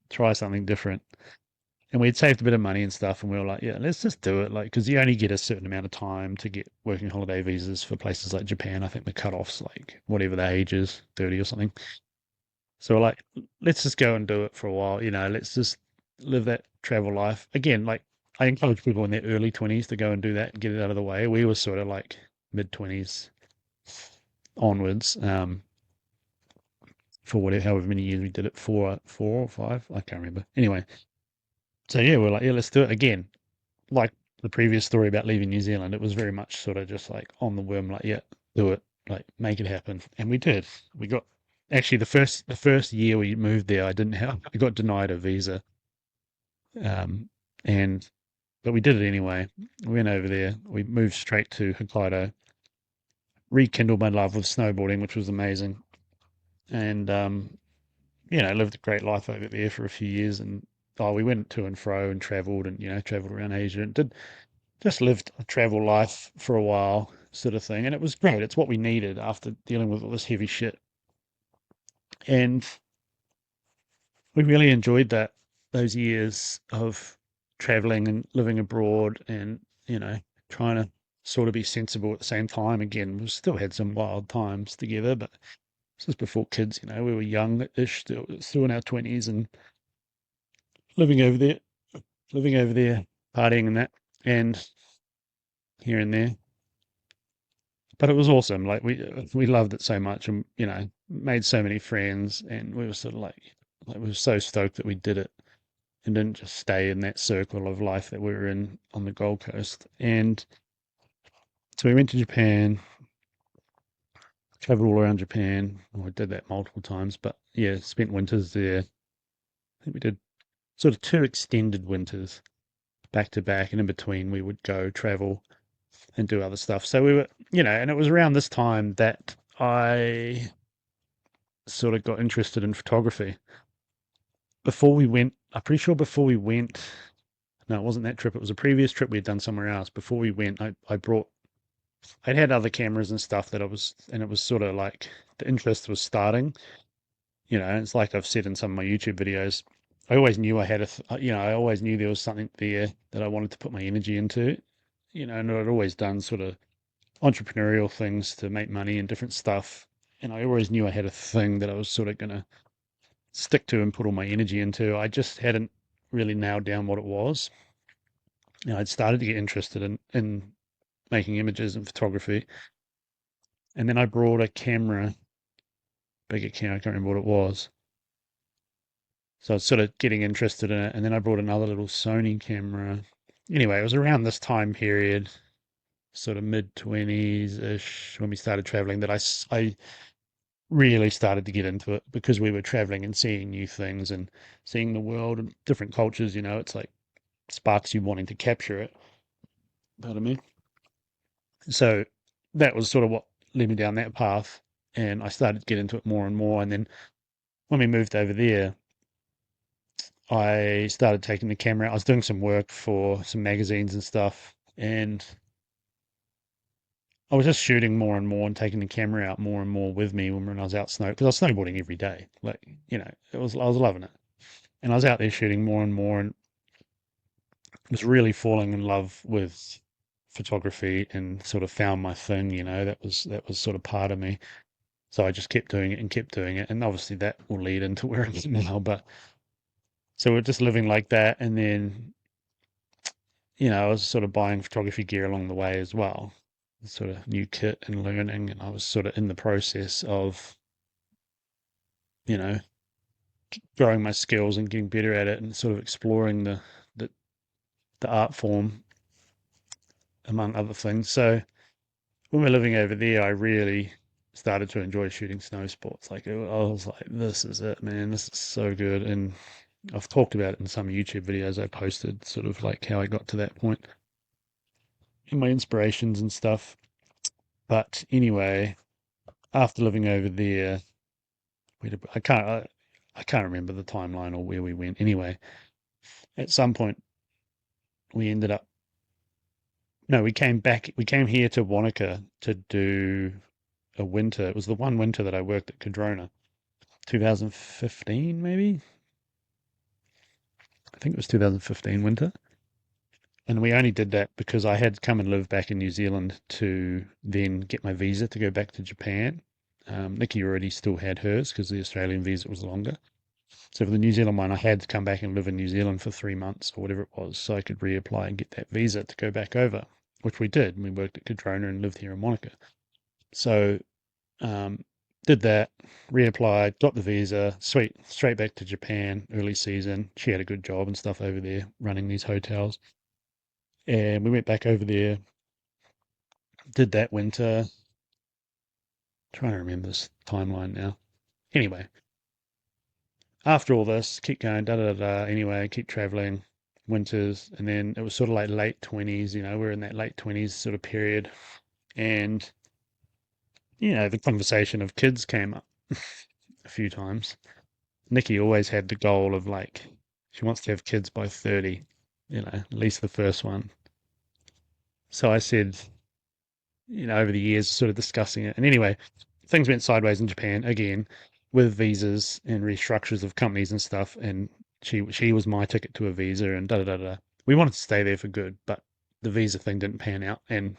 try something different. And we'd saved a bit of money and stuff, and we were like, yeah, let's just do it. Like, because you only get a certain amount of time to get working holiday visas for places like Japan. I think the cutoff's like whatever the age is, 30 or something. So we're like, let's just go and do it for a while. Let's just live that travel life. Again, like I encourage people in their early 20s to go and do that and get it out of the way. We were sort of like mid 20s onwards, for whatever, however many years we did it, four or five, I can't remember. Anyway, so yeah, we're like, yeah, let's do it again. Like the previous story about leaving New Zealand, it was very much sort of just like on the whim, like, yeah, do it, like make it happen. And we did. We got actually the first year we moved there, I got denied a visa. Um and but we did it anyway. We went over there, we moved straight to Hokkaido, rekindled my love with snowboarding, which was amazing. And lived a great life over there for a few years. And we went to and fro and traveled, and traveled around Asia and did just lived a travel life for a while, sort of thing. And it was great. It's what we needed after dealing with all this heavy shit. And we really enjoyed those years of traveling and living abroad, and trying to sort of be sensible at the same time. Again, we still had some wild times together, but this is before kids. We were young-ish, still in our 20s, and living over there, partying and that, and here and there. But it was awesome. Like we loved it so much, and made so many friends, and we were sort of like we were so stoked that we did it and didn't just stay in that circle of life that we were in on the Gold Coast. And so we went to Japan, traveled all around Japan. Well, I did that multiple times, but yeah, spent winters there. I think we did sort of 2 extended winters back to back, and in between we would go travel and do other stuff. So we were, and it was around this time that I sort of got interested in photography. Before we went, I'm pretty sure before we went, no, it wasn't that trip. It was a previous trip we had done somewhere else. Before we went, I'd had other cameras and stuff and it was sort of like the interest was starting. It's like I've said in some of my YouTube videos, I always knew I always knew there was something there that I wanted to put my energy into, and I'd always done sort of entrepreneurial things to make money and different stuff. And I always knew I had a thing that I was sort of going to stick to and put all my energy into. I just hadn't really nailed down what it was. I'd started to get interested in making images and photography. And then I brought a camera, bigger camera, I can't remember what it was. So I was sort of getting interested in it. And then I brought another little Sony camera. Anyway, it was around this time period, sort of mid-20s-ish, when we started traveling, that I really started to get into it, because we were traveling and seeing new things and seeing the world and different cultures. It's like sparks you wanting to capture it. Pardon me. So that was sort of what led me down that path, and I started to get into it more and more. And then when we moved over there, I started taking the camera out. I was doing some work for some magazines and stuff, and I was just shooting more and more and taking the camera out more and more with me when I was out because I was snowboarding every day. Like, I was loving it. And I was out there shooting more and more, and was really falling in love with photography, and sort of found my thing. That was sort of part of me. So I just kept doing it and kept doing it. And obviously that will lead into where I'm at now. But so we're just living like that. And then, I was sort of buying photography gear along the way as well, sort of new kit and learning. And I was sort of in the process of, you know, growing my skills and getting better at it, and sort of exploring the art form, among other things. So when we're living over there, I really started to enjoy shooting snow sports. Like, I was like, this is it, man. This is so good. And I've talked about it in some YouTube videos I posted, sort of like how I got to that point and my inspirations and stuff. But anyway, after living over there, I can't remember the timeline or where we went. Anyway, at some point we ended up, no, we came back. We came here to Wanaka to do a winter. It was the one winter that I worked at Cadrona, 2015 maybe. I think it was 2015 winter. And we only did that because I had come and live back in New Zealand to then get my visa to go back to Japan. Nikki already still had hers because the Australian visa was longer. So for the New Zealand one, I had to come back and live in New Zealand for 3 months or whatever it was, so I could reapply and get that visa to go back over, which we did. We worked at Cadrona and lived here in Monica. So did that, reapplied, got the visa, sweet, straight back to Japan, early season. She had a good job and stuff over there running these hotels. And we went back over there, did that winter. Trying to remember this timeline now. Anyway, after all this, keep going, da da da. Anyway, keep traveling, winters, and then it was sort of like late 20s. We're in that late 20s sort of period, and the conversation of kids came up a few times. Nikki always had the goal of like she wants to have kids by 30, at least the first one. So I said, over the years, sort of discussing it, and anyway, things went sideways in Japan again with visas and restructures of companies and stuff. And she was my ticket to a visa and da da da da. We wanted to stay there for good, but the visa thing didn't pan out. And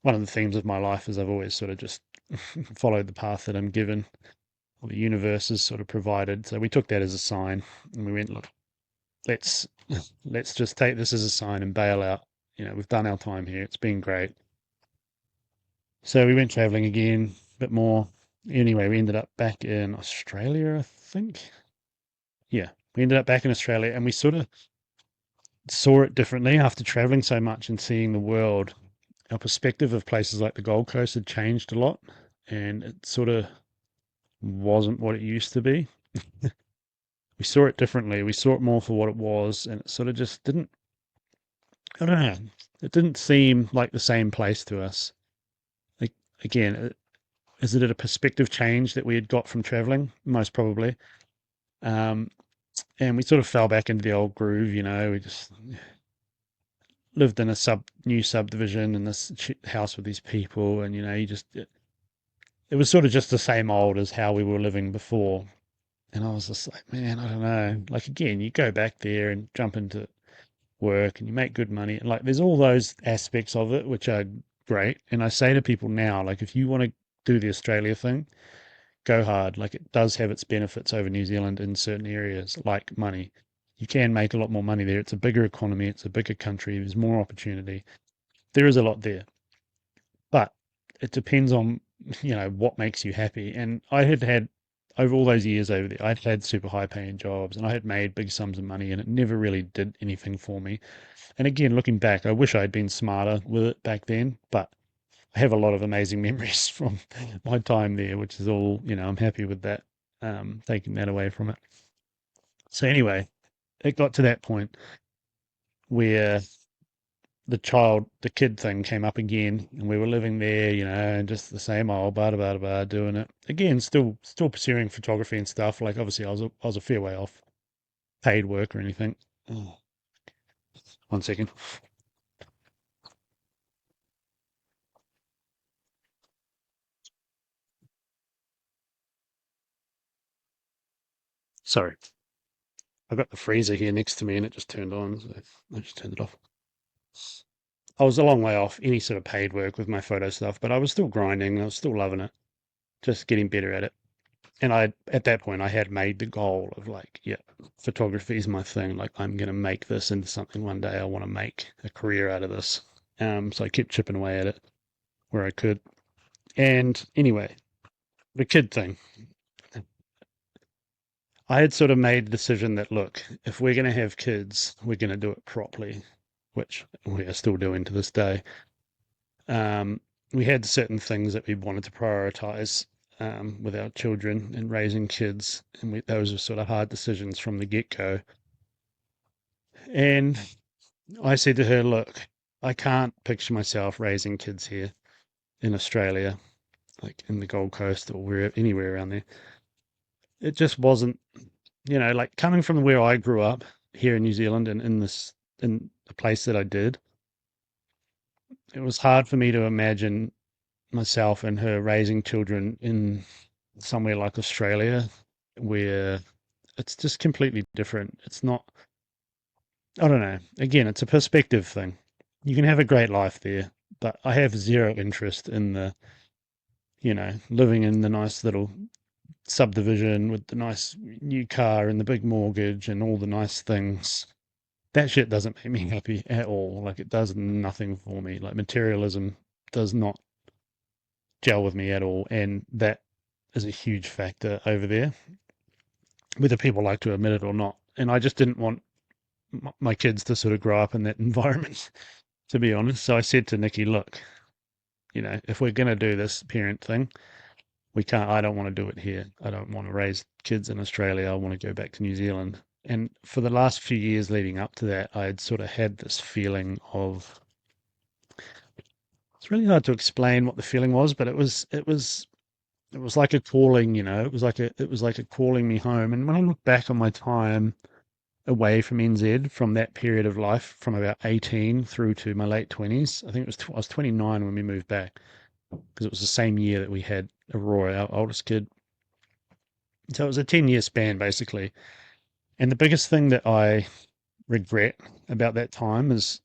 one of the themes of my life is I've always sort of just followed the path that I'm given, or the universe has sort of provided. So we took that as a sign, and we went, look, let's just take this as a sign and bail out. We've done our time here. It's been great. So we went traveling again, a bit more. Anyway, we ended up back in Australia, I think. Yeah, we ended up back in Australia, and we sort of saw it differently after traveling so much and seeing the world. Our perspective of places like the Gold Coast had changed a lot, and it sort of wasn't what it used to be. We saw it differently. We saw it more for what it was, and it sort of just didn't, I don't know, it didn't seem like the same place to us. Like, again, is it a perspective change that we had got from traveling? Most probably. And we sort of fell back into the old groove, we just lived in a new subdivision in this house with these people, and it was sort of just the same old as how we were living before. And I was just like, man, I don't know. Like, again, you go back there and jump into work and you make good money, and like there's all those aspects of it which are great. And I say to people now, like, if you want to do the Australia thing, go hard. Like, it does have its benefits over New Zealand in certain areas, like money. You can make a lot more money there. It's a bigger economy. It's a bigger country. There's more opportunity. There is a lot there. But it depends on, what makes you happy. And I had over all those years over there, I'd had super high paying jobs and I had made big sums of money, and it never really did anything for me. And again, looking back, I wish I'd been smarter with it back then, but I have a lot of amazing memories from my time there, which is all, I'm happy with that, taking that away from it. So anyway, it got to that point where the kid thing came up again, and we were living there, and just the same old doing it again, still pursuing photography and stuff. Like, obviously I was a fair way off paid work or anything. Oh, 1 second. Sorry. I've got the freezer here next to me and it just turned on, so I just turned it off. I was a long way off any sort of paid work with my photo stuff, but I was still grinding. I was still loving it, just getting better at it. And at that point, I had made the goal of like, yeah, photography is my thing. Like, I'm going to make this into something one day. I want to make a career out of this. So I kept chipping away at it where I could. And anyway, the kid thing. I had sort of made the decision that, look, if we're going to have kids, we're going to do it properly, which we are still doing to this day. We had certain things that we wanted to prioritize with our children and raising kids, and those were sort of hard decisions from the get-go. And I said to her, look, I can't picture myself raising kids here in Australia, like in the Gold Coast or anywhere around there. It just wasn't, like coming from where I grew up here in New Zealand and in the place that I did, it was hard for me to imagine myself and her raising children in somewhere like Australia, where it's just completely different. It's not, I don't know. Again, it's a perspective thing. You can have a great life there, but I have zero interest in living in the nice little subdivision with the nice new car and the big mortgage and all the nice things. That shit doesn't make me happy at all. Like, it does nothing for me. Like, materialism does not gel with me at all. And that is a huge factor over there, whether people like to admit it or not. And I just didn't want my kids to sort of grow up in that environment, to be honest. So I said to Nikki, look, if we're going to do this parent thing, we can't, I don't want to do it here. I don't want to raise kids in Australia. I want to go back to New Zealand. And for the last few years leading up to that, I had sort of had this feeling of, it's really hard to explain what the feeling was, but it was like a calling, it was like a calling me home. And when I look back on my time away from NZ, from that period of life, from about 18 through to my late 20s, I think I was 29 when we moved back, because it was the same year that we had Aurora, our oldest kid. So it was a 10-year span, basically. And the biggest thing that I regret about that time is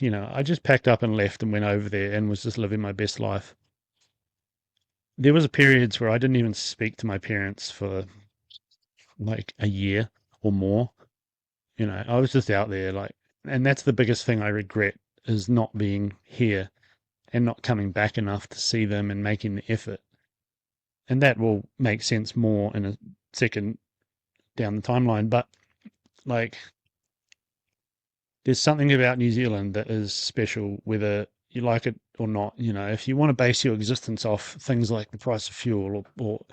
I just packed up and left and went over there and was just living my best life. There was periods where I didn't even speak to my parents for like a year or more. I was just out there, like, and that's the biggest thing I regret, is not being here and not coming back enough to see them and making the effort. And that will make sense more in a second down the timeline. But like, there's something about New Zealand that is special, whether you like it or not. If you want to base your existence off things like the price of fuel, or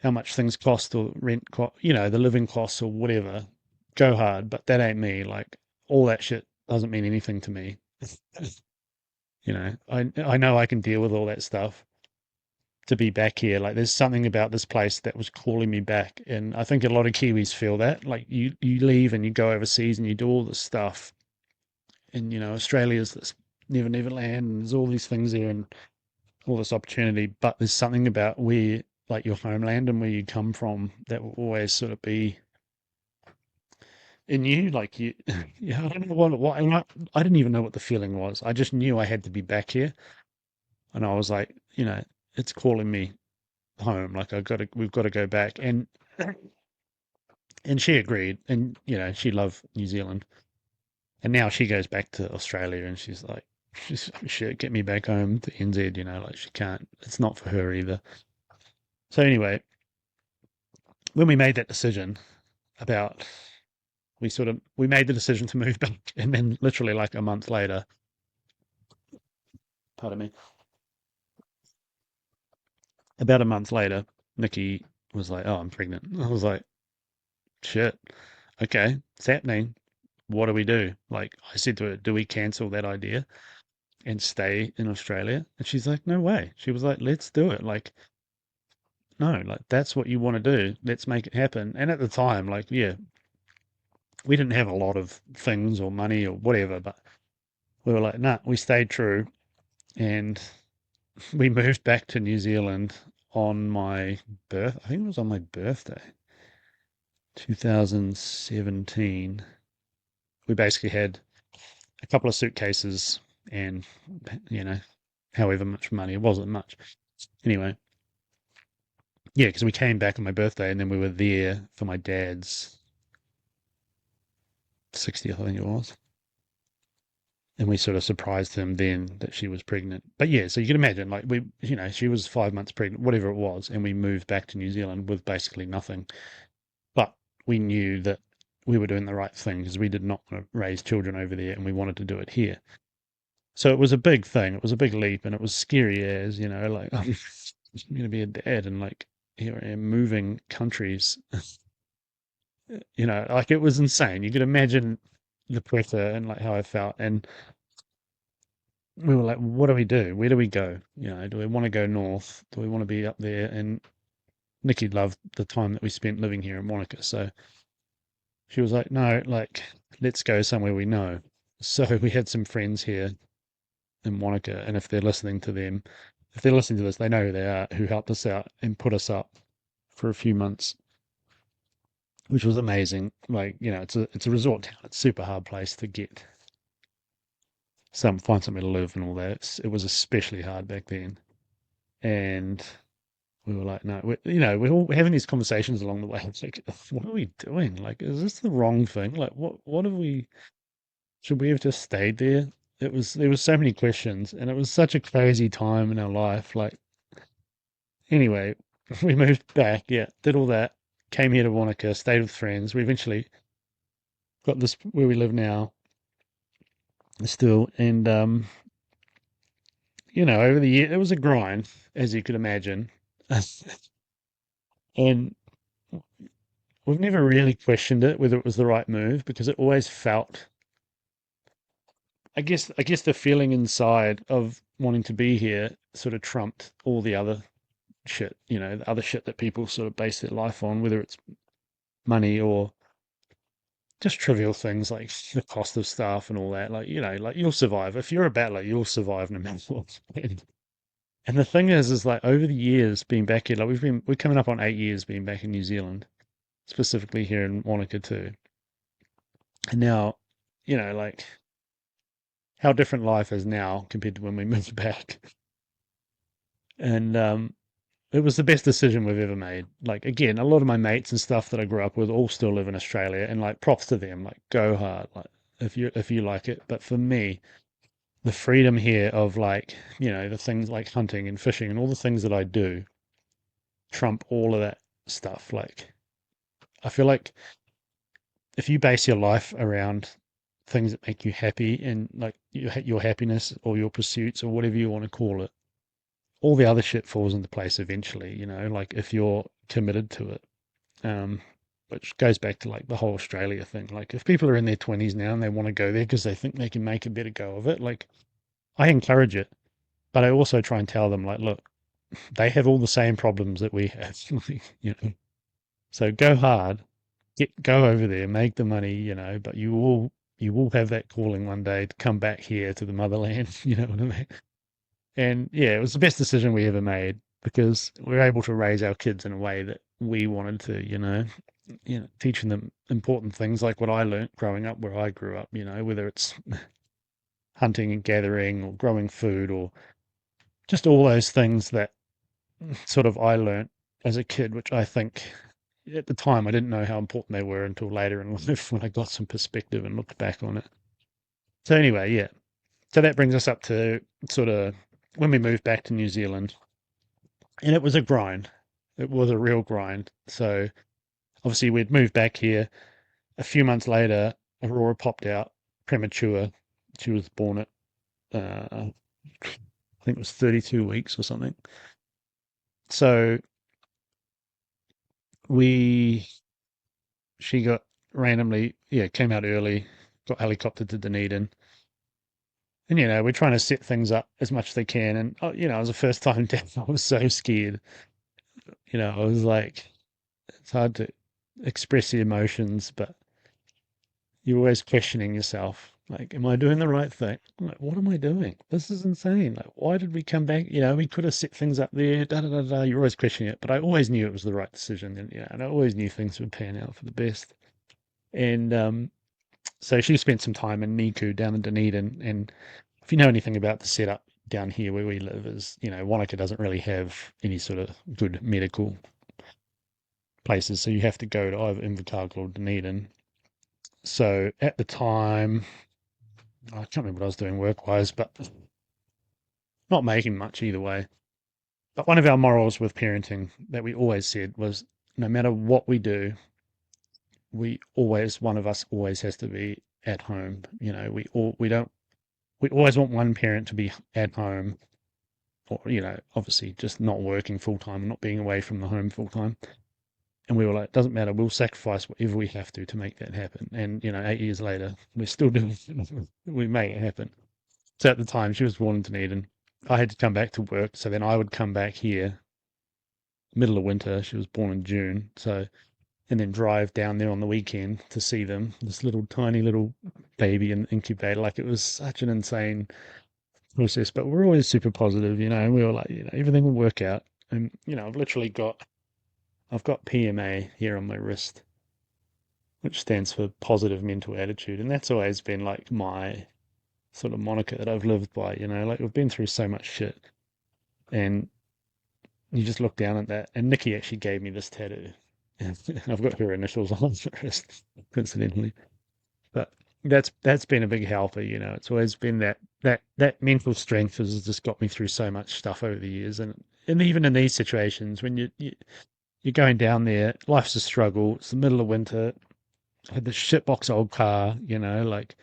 how much things cost, or rent cost, the living costs or whatever, go hard. But that ain't me. Like, all that shit doesn't mean anything to me. I know I can deal with all that stuff to be back here. Like, there's something about this place that was calling me back. And I think a lot of Kiwis feel that. Like, you leave and you go overseas and you do all this stuff. And, Australia's this never, never land, and there's all these things there and all this opportunity. But there's something about where, like, your homeland and where you come from, that will always sort of be in you. Like, yeah, I don't know what I didn't even know what the feeling was. I just knew I had to be back here. And I was like, it's calling me home. Like, we've got to go back. And she agreed. And, she loved New Zealand. And now she goes back to Australia and she's like, shit, get me back home to NZ, like, she can't, it's not for her either. So anyway, when we made that decision we made the decision to move back, and then literally like a month later, pardon me, about a month later, Nikki was like, oh, I'm pregnant. I was like, shit, okay, it's happening. What do we do? Like, I said to her, do we cancel that idea and stay in Australia? And she's like, no way. She was like, let's do it. Like, no, like, that's what you want to do. Let's make it happen. And at the time, like, yeah, we didn't have a lot of things or money or whatever, but we were like, nah, we stayed true. And we moved back to New Zealand on my I think it was on my birthday, 2017. We basically had a couple of suitcases and, however much money. It wasn't much. Anyway, yeah, because we came back on my birthday and then we were there for my dad's 60th, I think it was. And we sort of surprised him then that she was pregnant. But yeah, so you can imagine, like, she was 5 months pregnant, whatever it was, and we moved back to New Zealand with basically nothing. But we knew that we were doing the right thing, because we did not want to raise children over there and we wanted to do it here. So it was a big thing. It was a big leap, and it was scary as, like, I'm going to be a dad, and like, here I am moving countries. Like, it was insane. You could imagine the pressure and like how I felt. And we were like, what do we do? Where do we go? Do we want to go north? Do we want to be up there? And Nikki loved the time that we spent living here in Monica. So she was like, no, like, let's go somewhere we know. So we had some friends here in Monica. And if they're listening to this, they know who they are, who helped us out and put us up for a few months, which was amazing. Like, it's a resort town. It's a super hard place to get find somewhere to live and all that. It was especially hard back then. And we were like, no, we're all having these conversations along the way. It's like, what are we doing? Like, is this the wrong thing? Like, what have we, should we have just stayed there? There was so many questions, and it was such a crazy time in our life. Like, anyway, we moved back, yeah, did all that, came here to Wanaka, stayed with friends. We eventually got this where we live now still, and over the year it was a grind, as you could imagine. And we've never really questioned it whether it was the right move, because it always felt, I guess the feeling inside of wanting to be here sort of trumped all the other shit, the other shit that people sort of base their life on, whether it's money or just trivial things like the cost of staff and all that. Like, like you'll survive. If you're a battler, you'll survive no matter what. And the thing is like over the years being back here, like we're coming up on 8 years being back in New Zealand, specifically here in Wanaka too. And now, like how different life is now compared to when we moved back. And it was the best decision we've ever made. Like, again, a lot of my mates and stuff that I grew up with all still live in Australia, and like props to them. Like, go hard, like if you like it. But for me, the freedom here of like, the things like hunting and fishing and all the things that I do trump all of that stuff. Like, I feel like if you base your life around things that make you happy and like your happiness or your pursuits or whatever you want to call it, all the other shit falls into place eventually, like if you're committed to it. Which goes back to like the whole Australia thing. Like if people are in their 20s now and they want to go there because they think they can make a better go of it, like I encourage it, but I also try and tell them like, look, they have all the same problems that we have, so go hard, go over there, make the money, but you will have that calling one day to come back here to the motherland. You know what I mean? And yeah, it was the best decision we ever made, because we were able to raise our kids in a way that we wanted to, teaching them important things like what I learnt growing up where I grew up, whether it's hunting and gathering or growing food or just all those things that sort of I learnt as a kid, which I think at the time I didn't know how important they were until later in life when I got some perspective and looked back on it. So anyway, yeah. So that brings us up to sort of when we moved back to New Zealand, and it was a grind. It was a real grind. So obviously we'd moved back here. A few months later, Aurora popped out premature. She was born at, I think it was 32 weeks or something. So she got randomly, came out early, got helicoptered to Dunedin. And, we're trying to set things up as much as they can. And, it was a first time dad. I was so scared. I was like, it's hard to express the emotions, but you're always questioning yourself. Like, am I doing the right thing? I'm like, what am I doing? This is insane. Like, why did we come back? We could have set things up there, da da da da. You're always questioning it. But I always knew it was the right decision. And, and I always knew things would pan out for the best. And so she spent some time in Niku down in Dunedin. And if you know anything about the setup down here where we live, is, Wanaka doesn't really have any sort of good medical places. So you have to go to either Invercargill or Dunedin. So at the time, I can't remember what I was doing work-wise, but not making much either way. But one of our morals with parenting that we always said was, no matter what we do, one of us always has to be at home. We always want one parent to be at home, or, obviously just not working full-time and not being away from the home full-time. And we were like, it doesn't matter, we'll sacrifice whatever we have to make that happen. And, 8 years later, we're still doing it. We make it happen. So at the time, she was born in Dunedin. I had to come back to work. So then I would come back here, middle of winter. She was born in June. So, and then drive down there on the weekend to see them, this little tiny little baby in the incubator. Like, it was such an insane process, but we're always super positive, we were like, everything will work out. And, I've got PMA here on my wrist, which stands for positive mental attitude. And that's always been like my sort of moniker that I've lived by, like we've been through so much shit. And you just look down at that. And Nikki actually gave me this tattoo. And I've got her initials on the wrist, coincidentally. But that's been a big helper, you know. It's always been that mental strength has just got me through so much stuff over the years, and even in these situations when you're going down there, life's a struggle. It's the middle of winter. I had this shitbox old car, you know, like,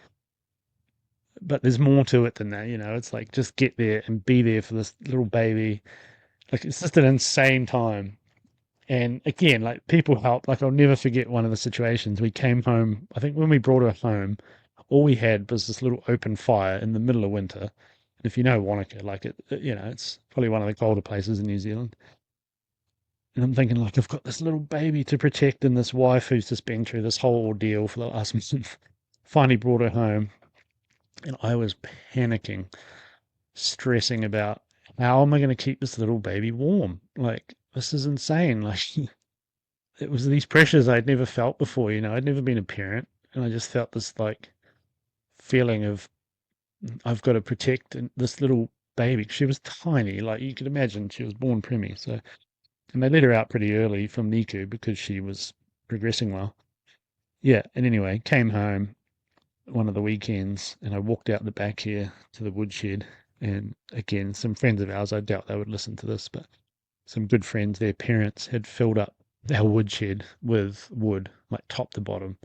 but there's more to it than that, you know. It's like just get there and be there for this little baby. Like it's just an insane time. And again, like people help. Like I'll never forget one of the situations. We came home. I think when we brought her home, all we had was this little open fire in the middle of winter. And if you know Wanaka, like you know, it's probably one of the colder places in New Zealand. And I'm thinking, like, I've got this little baby to protect and this wife who's just been through this whole ordeal for the last month. Finally brought her home, and I was panicking, stressing about how am I going to keep this little baby warm? Like, this is insane. Like, it was these pressures I'd never felt before. You know, I'd never been a parent, and I just felt this like feeling of I've got to protect this little baby. She was tiny, like you could imagine. She was born preemie, so and they let her out pretty early from NICU because she was progressing well. Yeah, and anyway, came home one of the weekends, and I walked out the back here to the woodshed, and again, some friends of ours. I doubt they would listen to this, but some good friends, their parents had filled up our woodshed with wood, like top to bottom.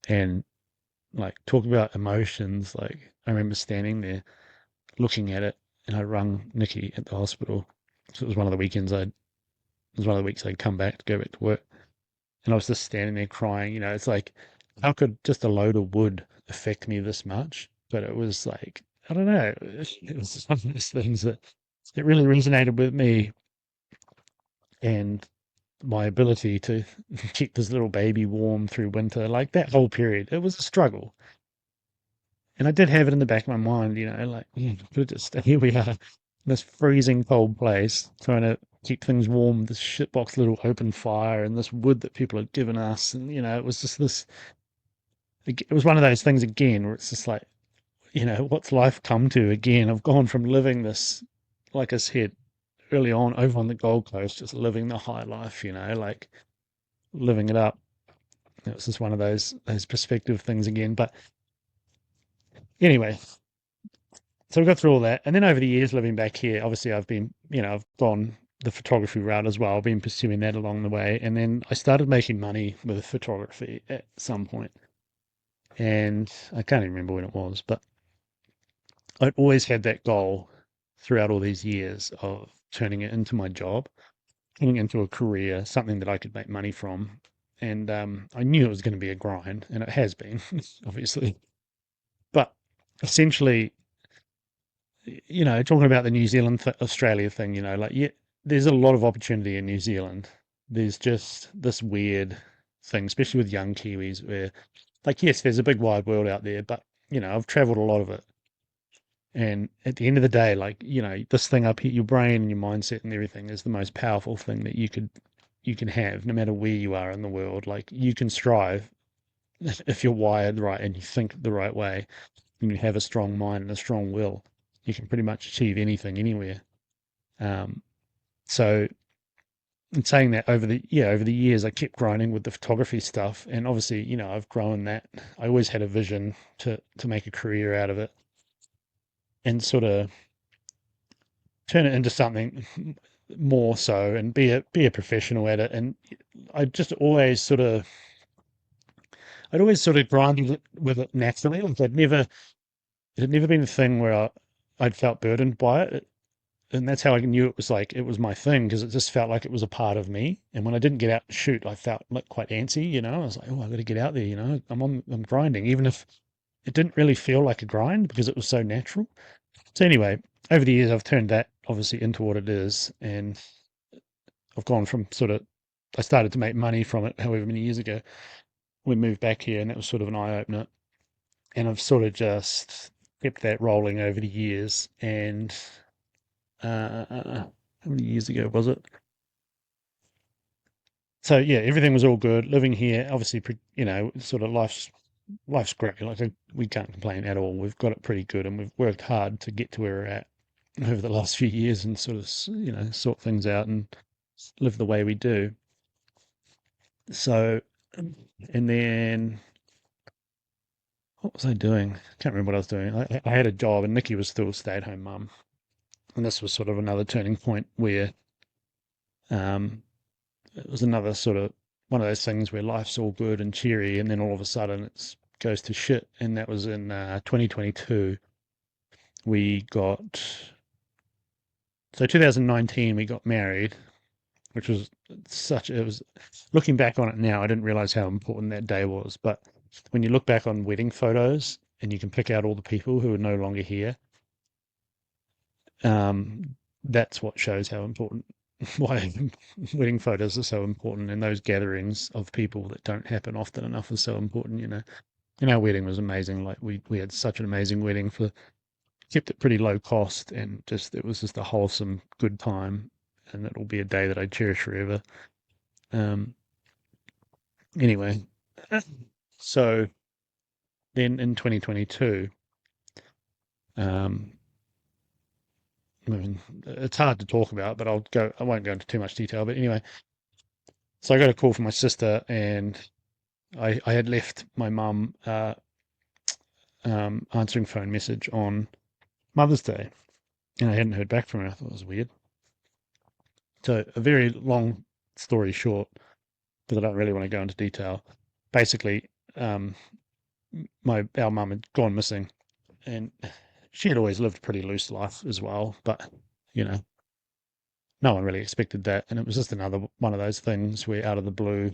And like talk about emotions, like I remember standing there looking at it, and I rung Nikki at the hospital. So it was one of the weekends it was one of the weeks I'd come back to go back to work. And I was just standing there crying, you know, it's like, how could just a load of wood affect me this much? But it was like, I don't know, it was one of those things that it really resonated with me and my ability to keep this little baby warm through winter, like that whole period. It was a struggle. And I did have it in the back of my mind, you know, like, yeah, could just here we are, in this freezing cold place, trying to keep things warm, this shitbox little open fire and this wood that people had given us. And, you know, it was just this, it was one of those things again where it's just like, you know, what's life come to again? I've gone from living this, like I said early on, over on the Gold Coast, just living the high life, you know, like living it up. It was just one of those perspective things again. But anyway, so we got through all that. And then over the years living back here, obviously I've been, you know, I've gone the photography route as well. I've been pursuing that along the way. And then I started making money with photography at some point. And I can't even remember when it was, but I'd always had that goal throughout all these years of turning it into my job, turning it into a career, something that I could make money from. And I knew it was going to be a grind, and it has been, obviously. But essentially, you know, talking about the New Zealand Australia thing, you know, like, yeah, there's a lot of opportunity in New Zealand. There's just this weird thing, especially with young Kiwis, where, like, yes, there's a big wide world out there, but, you know, I've traveled a lot of it. And at the end of the day, like, you know, this thing up here, your brain and your mindset and everything is the most powerful thing that you can have, no matter where you are in the world. Like, you can strive if you're wired right and you think the right way and you have a strong mind and a strong will, you can pretty much achieve anything anywhere. So in saying that, over the years I kept grinding with the photography stuff, and obviously, you know, I've grown that. I always had a vision to make a career out of it and sort of turn it into something more so and be a professional at it. And I just I'd always sort of grinded with it naturally. Like it had never been a thing where I'd felt burdened by it. And that's how I knew it was like, it was my thing, because it just felt like it was a part of me. And when I didn't get out and shoot, I felt like quite antsy, you know. I was like, oh, I got to get out there, you know. I'm grinding, even if it didn't really feel like a grind because it was so natural. So anyway, over the years, I've turned that obviously into what it is. And I've gone from I started to make money from it however many years ago. We moved back here, and that was sort of an eye opener. And I've sort of just kept that rolling over the years. And how many years ago was it? So yeah, everything was all good. Living here, obviously, you know, sort of life's great. Like we can't complain at all. We've got it pretty good, and we've worked hard to get to where we're at. over the last few years and sort of, sort things out and live the way we do. So, and then what was I doing? Can't remember what I was doing. I had a job and Nikki was still a stay-at-home mum. And this was sort of another turning point where it was another sort of one of those things where life's all good and cheery, and then all of a sudden it goes to shit. And that was in 2022. We got, so 2019, we got married, which was it was, looking back on it now, I didn't realize how important that day was. But when you look back on wedding photos and you can pick out all the people who are no longer here, that's what shows how important, why wedding photos are so important, and those gatherings of people that don't happen often enough are so important, And our wedding was amazing. Like we had such an amazing wedding kept it pretty low cost, and it was just a wholesome, good time, and it'll be a day that I cherish forever. Anyway, so then in 2022, I mean, it's hard to talk about, but I won't go into too much detail. But anyway, so I got a call from my sister, and I had left my mum answering phone message on Mother's Day, and I hadn't heard back from her. I thought it was weird. So a very long story short, because I don't really want to go into detail. Basically, our mum had gone missing, and she had always lived a pretty loose life as well, but no one really expected that, and it was just another one of those things where out of the blue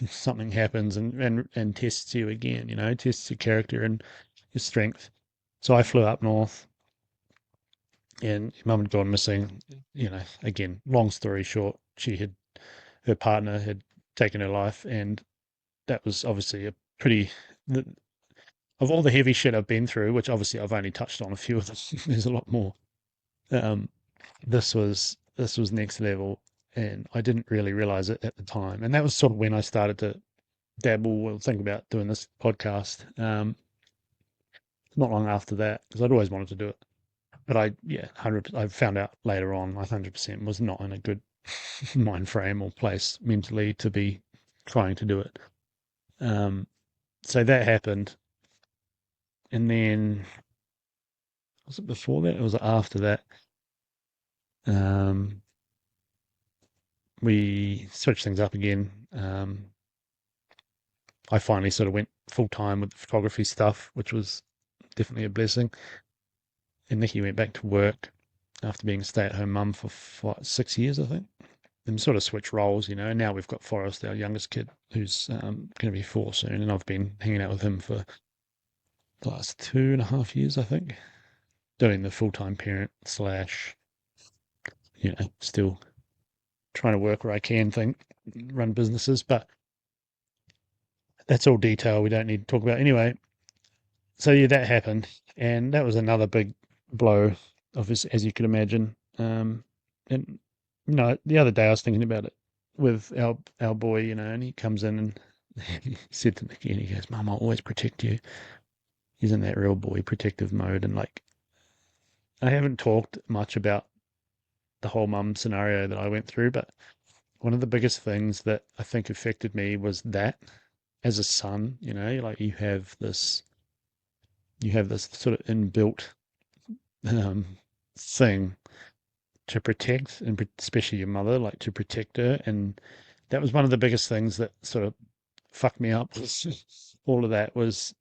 something happens and tests you again, tests your character and your strength. So I flew up north, and mum had gone missing. Again, long story short, her partner had taken her life, and that was obviously a pretty, of all the heavy shit I've been through, which obviously I've only touched on a few of them, there's a lot more. This was next level, and I didn't really realize it at the time. And that was sort of when I started to dabble or think about doing this podcast. Not long after that, because I'd always wanted to do it. But I found out later on I 100% was not in a good mind frame or place mentally to be trying to do it. So that happened. And then, was it before that? Or was it after that? We switched things up again. I finally sort of went full time with the photography stuff, which was definitely a blessing. And Nikki went back to work after being a stay-at-home mum for 6 years, I think. And sort of switched roles, And now we've got Forrest, our youngest kid, who's going to be 4 soon, and I've been hanging out with him for the last 2.5 years, I think, doing the full-time parent / still trying to work where I can run businesses, but that's all detail we don't need to talk about anyway. So yeah, that happened, and that was another big blow, as you could imagine. And the other day I was thinking about it with our boy, and he comes in and he said to Nikki, and he goes, "Mum, I'll always protect you." He's in that real boy protective mode, and I haven't talked much about the whole mum scenario that I went through, but one of the biggest things that I think affected me was that as a son, you have this sort of inbuilt thing to protect, and especially your mother, to protect her. And that was one of the biggest things that sort of fucked me up. All of that was,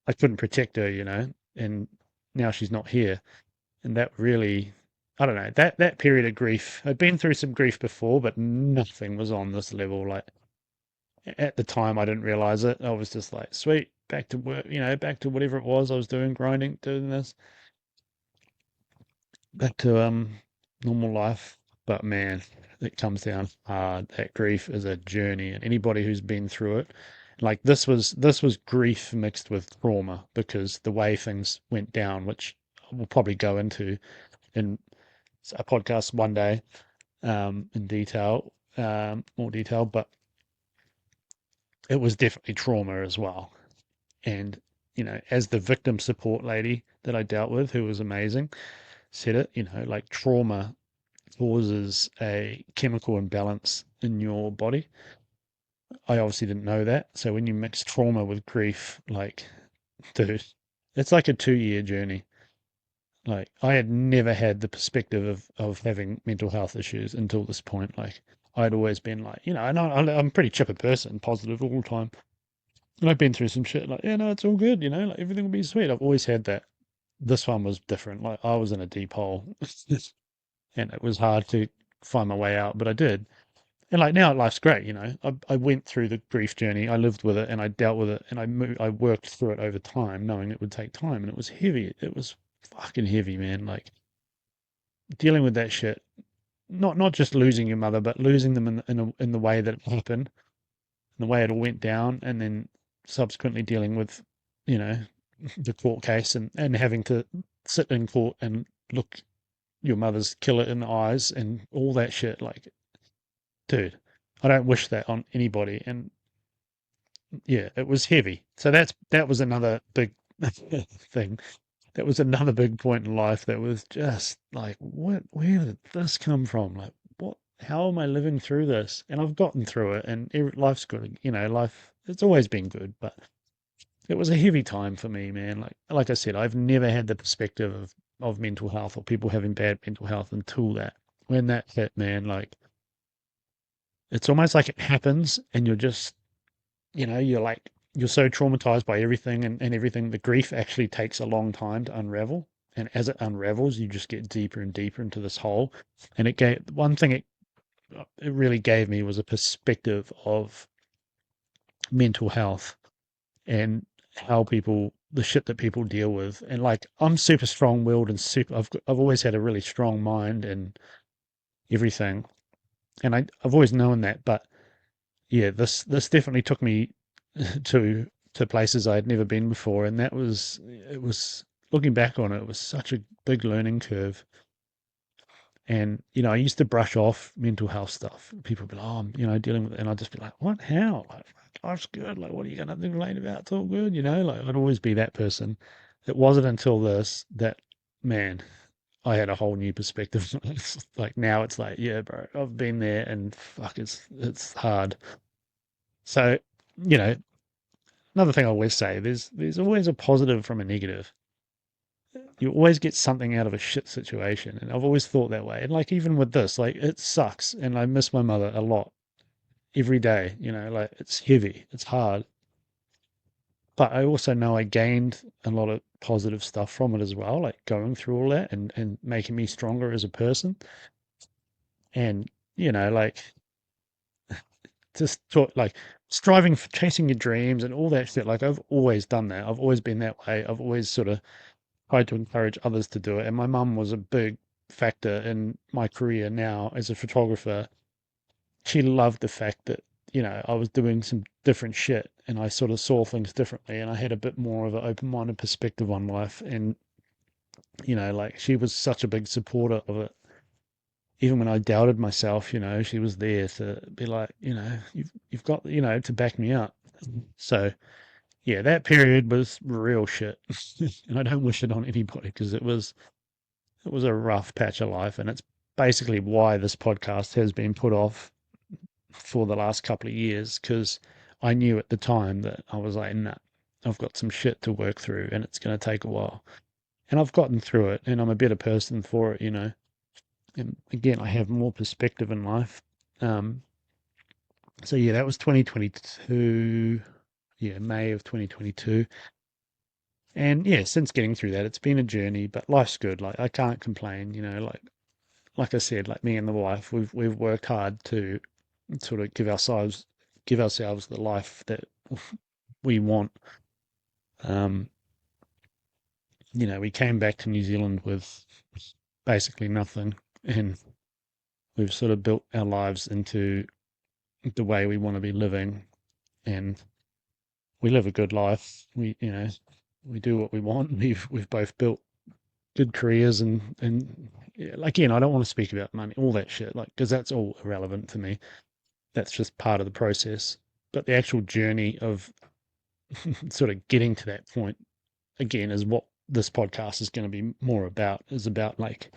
I couldn't protect her, and now she's not here. And that really, I don't know, that period of grief, I'd been through some grief before, but nothing was on this level. At the time, I didn't realize it. I was just like, sweet, back to work, back to whatever it was I was doing, grinding, doing this, back to normal life. But man, it comes down hard. That grief is a journey, and anybody who's been through it, this was grief mixed with trauma, because the way things went down, which we'll probably go into in a podcast one day, in detail, more detail, but it was definitely trauma as well. And as the victim support lady that I dealt with, who was amazing, said it, like trauma causes a chemical imbalance in your body. I obviously didn't know that. So when you mix trauma with grief, like, dude, it's like a 2-year journey. Like, I had never had the perspective of having mental health issues until this point. Like, I'd always been like, and I'm a pretty chipper person, positive all the time. And I've been through some shit like, yeah, no, it's all good, like everything will be sweet. I've always had that. This one was different. Like, I was in a deep hole and it was hard to find my way out, but I did. And like now life's great. I went through the grief journey, I lived with it and I dealt with it and I worked through it over time, knowing it would take time, and it was heavy. It was fucking heavy, man. Like dealing with that shit, not just losing your mother, but losing them in the way that it happened, in the way it all went down, and then subsequently dealing with, you know, the court case and having to sit in court and look your mother's killer in the eyes and all that shit. Like, dude, I don't wish that on anybody. And yeah, it was heavy. So that was another big thing. That was another big point in life that was just like, where did this come from? Like, how am I living through this? And I've gotten through it, and life's good. Life, it's always been good, but it was a heavy time for me, man. Like I said, I've never had the perspective of mental health or people having bad mental health until that. When that hit, man, like, it's almost like it happens and you're just, you're so traumatized by everything and everything. The grief actually takes a long time to unravel. And as it unravels, you just get deeper and deeper into this hole. And one thing it really gave me was a perspective of mental health and how the shit that people deal with. And like, I'm super strong willed and I've always had a really strong mind and everything. And I've always known that, but yeah, this definitely took me to places I had never been before, and it was looking back on it, it was such a big learning curve. And I used to brush off mental health stuff. People would be like, "Oh, I'm dealing with it," and I'd just be like, "What? How? Like, life's good. Like, what are you gonna complain about? It's all good." Like, I'd always be that person. It wasn't until this that, man, I had a whole new perspective. Like now, it's like, yeah, bro, I've been there, and fuck, it's hard. So, you know, another thing I always say, there's always a positive from a negative. You always get something out of a shit situation, and I've always thought that way. And like even with this, like it sucks, and I miss my mother a lot every day. Like it's heavy, it's hard, but I also know I gained a lot of positive stuff from it as well, like going through all that and making me stronger as a person. And like just like striving for chasing your dreams and all that shit. Like I've always done that. I've always been that way. I've always sort of tried to encourage others to do it. And my mum was a big factor in my career now as a photographer. She loved the fact that, I was doing some different shit and I sort of saw things differently and I had a bit more of an open-minded perspective on life. And, like she was such a big supporter of it. Even when I doubted myself, she was there to be like, you've got, to back me up. So yeah, that period was real shit. And I don't wish it on anybody because it was a rough patch of life. And it's basically why this podcast has been put off for the last couple of years, because I knew at the time that I was like, nah, I've got some shit to work through and it's going to take a while. And I've gotten through it and I'm a better person for it, And again, I have more perspective in life. So yeah, that was 2022. Yeah, May of 2022. And yeah, since getting through that, it's been a journey, but life's good. Like I can't complain, like I said, like me and the wife, we've worked hard to sort of give ourselves the life that we want. Um, we came back to New Zealand with basically nothing, and we've sort of built our lives into the way we want to be living, and we live a good life. We do what we want. We've both built good careers and yeah, again, I don't want to speak about money, all that shit, like because that's all irrelevant to me. That's just part of the process. But the actual journey of sort of getting to that point again is what this podcast is going to be more about, is about like,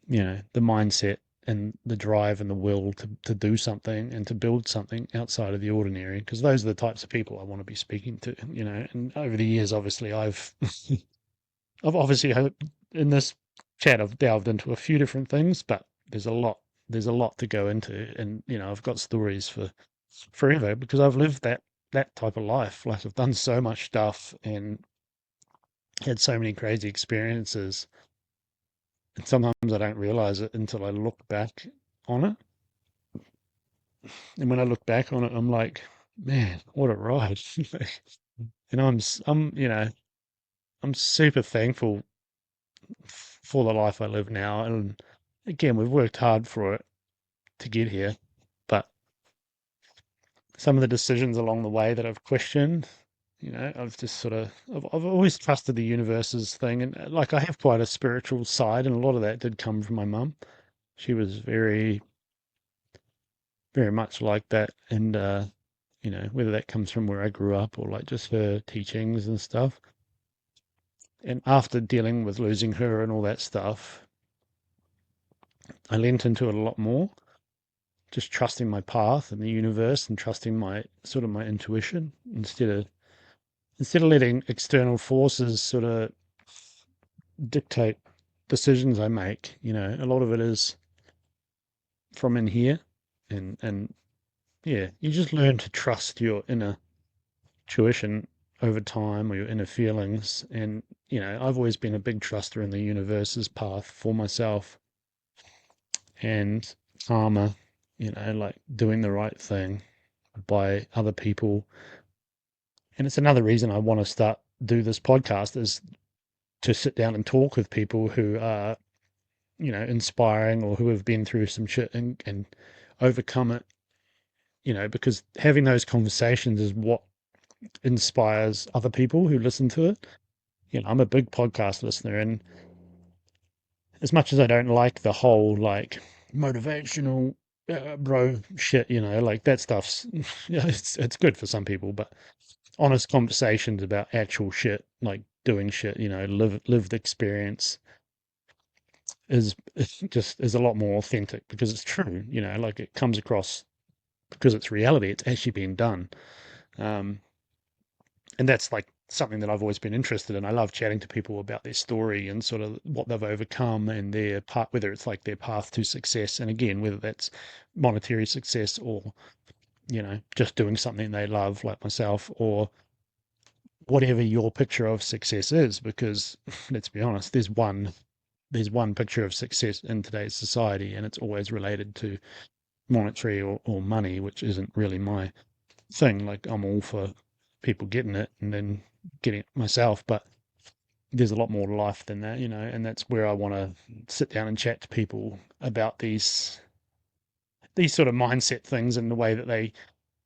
the mindset and the drive and the will to do something and to build something outside of the ordinary, because those are the types of people I want to be speaking to, and over the years, obviously, I've obviously in this chat, I've delved into a few different things, but there's a lot to go into, and I've got stories for forever because I've lived that type of life. Like, I've done so much stuff and had so many crazy experiences, and sometimes I don't realize it until I look back on it. And when I look back on it, I'm like, man, what a ride! And I'm super thankful for the life I live now. And again, we've worked hard for it to get here, but some of the decisions along the way that I've questioned, I've just I've always trusted the universe's thing. And like, I have quite a spiritual side, and a lot of that did come from my mum. She was very, very much like that. And, whether that comes from where I grew up or like just her teachings and stuff. And after dealing with losing her and all that stuff, I leant into it a lot more, just trusting my path and the universe and trusting my intuition instead of letting external forces sort of dictate decisions I make. A lot of it is from in here, and yeah, you just learn to trust your inner tuition over time, or your inner feelings. And I've always been a big truster in the universe's path for myself and karma, like doing the right thing by other people. And it's another reason I want to do this podcast, is to sit down and talk with people who are, inspiring, or who have been through some shit and overcome it, because having those conversations is what inspires other people who listen to it. I'm a big podcast listener, and as much as I don't like the whole like motivational bro shit, like that stuff's, it's good for some people, but honest conversations about actual shit, like doing shit, lived experience is is a lot more authentic because it's true, like it comes across because it's reality. It's actually being done. Um, and that's like something that I've always been interested in. I love chatting to people about their story and sort of what they've overcome and their part, whether it's like their path to success. And again, whether that's monetary success or, just doing something they love, like myself, or whatever your picture of success is, because let's be honest, there's one picture of success in today's society, and it's always related to monetary or money, which isn't really my thing. Like, I'm all for people getting it and then getting it myself, but there's a lot more to life than that, and that's where I want to sit down and chat to people about these sort of mindset things and the way that they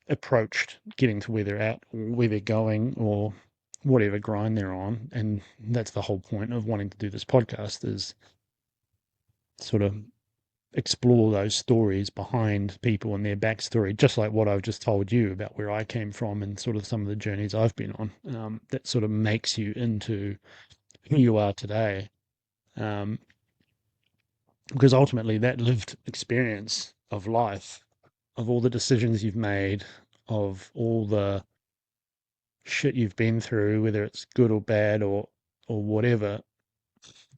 approached getting to where they're at, or where they're going, or whatever grind they're on. And that's the whole point of wanting to do this podcast, is sort of explore those stories behind people and their backstory, just like what I've just told you about where I came from and sort of some of the journeys I've been on, that sort of makes you into who you are today. Because ultimately that lived experience of life, of all the decisions you've made, of all the shit you've been through, whether it's good or bad or whatever,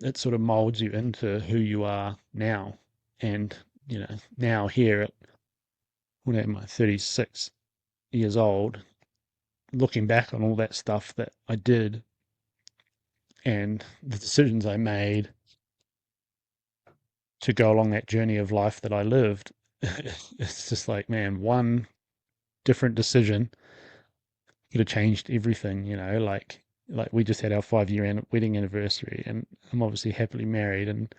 it sort of molds you into who you are now. And now here at, when am I, 36 years old, looking back on all that stuff that I did and the decisions I made to go along that journey of life that I lived, it's just like, man, one different decision could have changed everything. Like we just had our 5-year wedding anniversary, and I'm obviously happily married and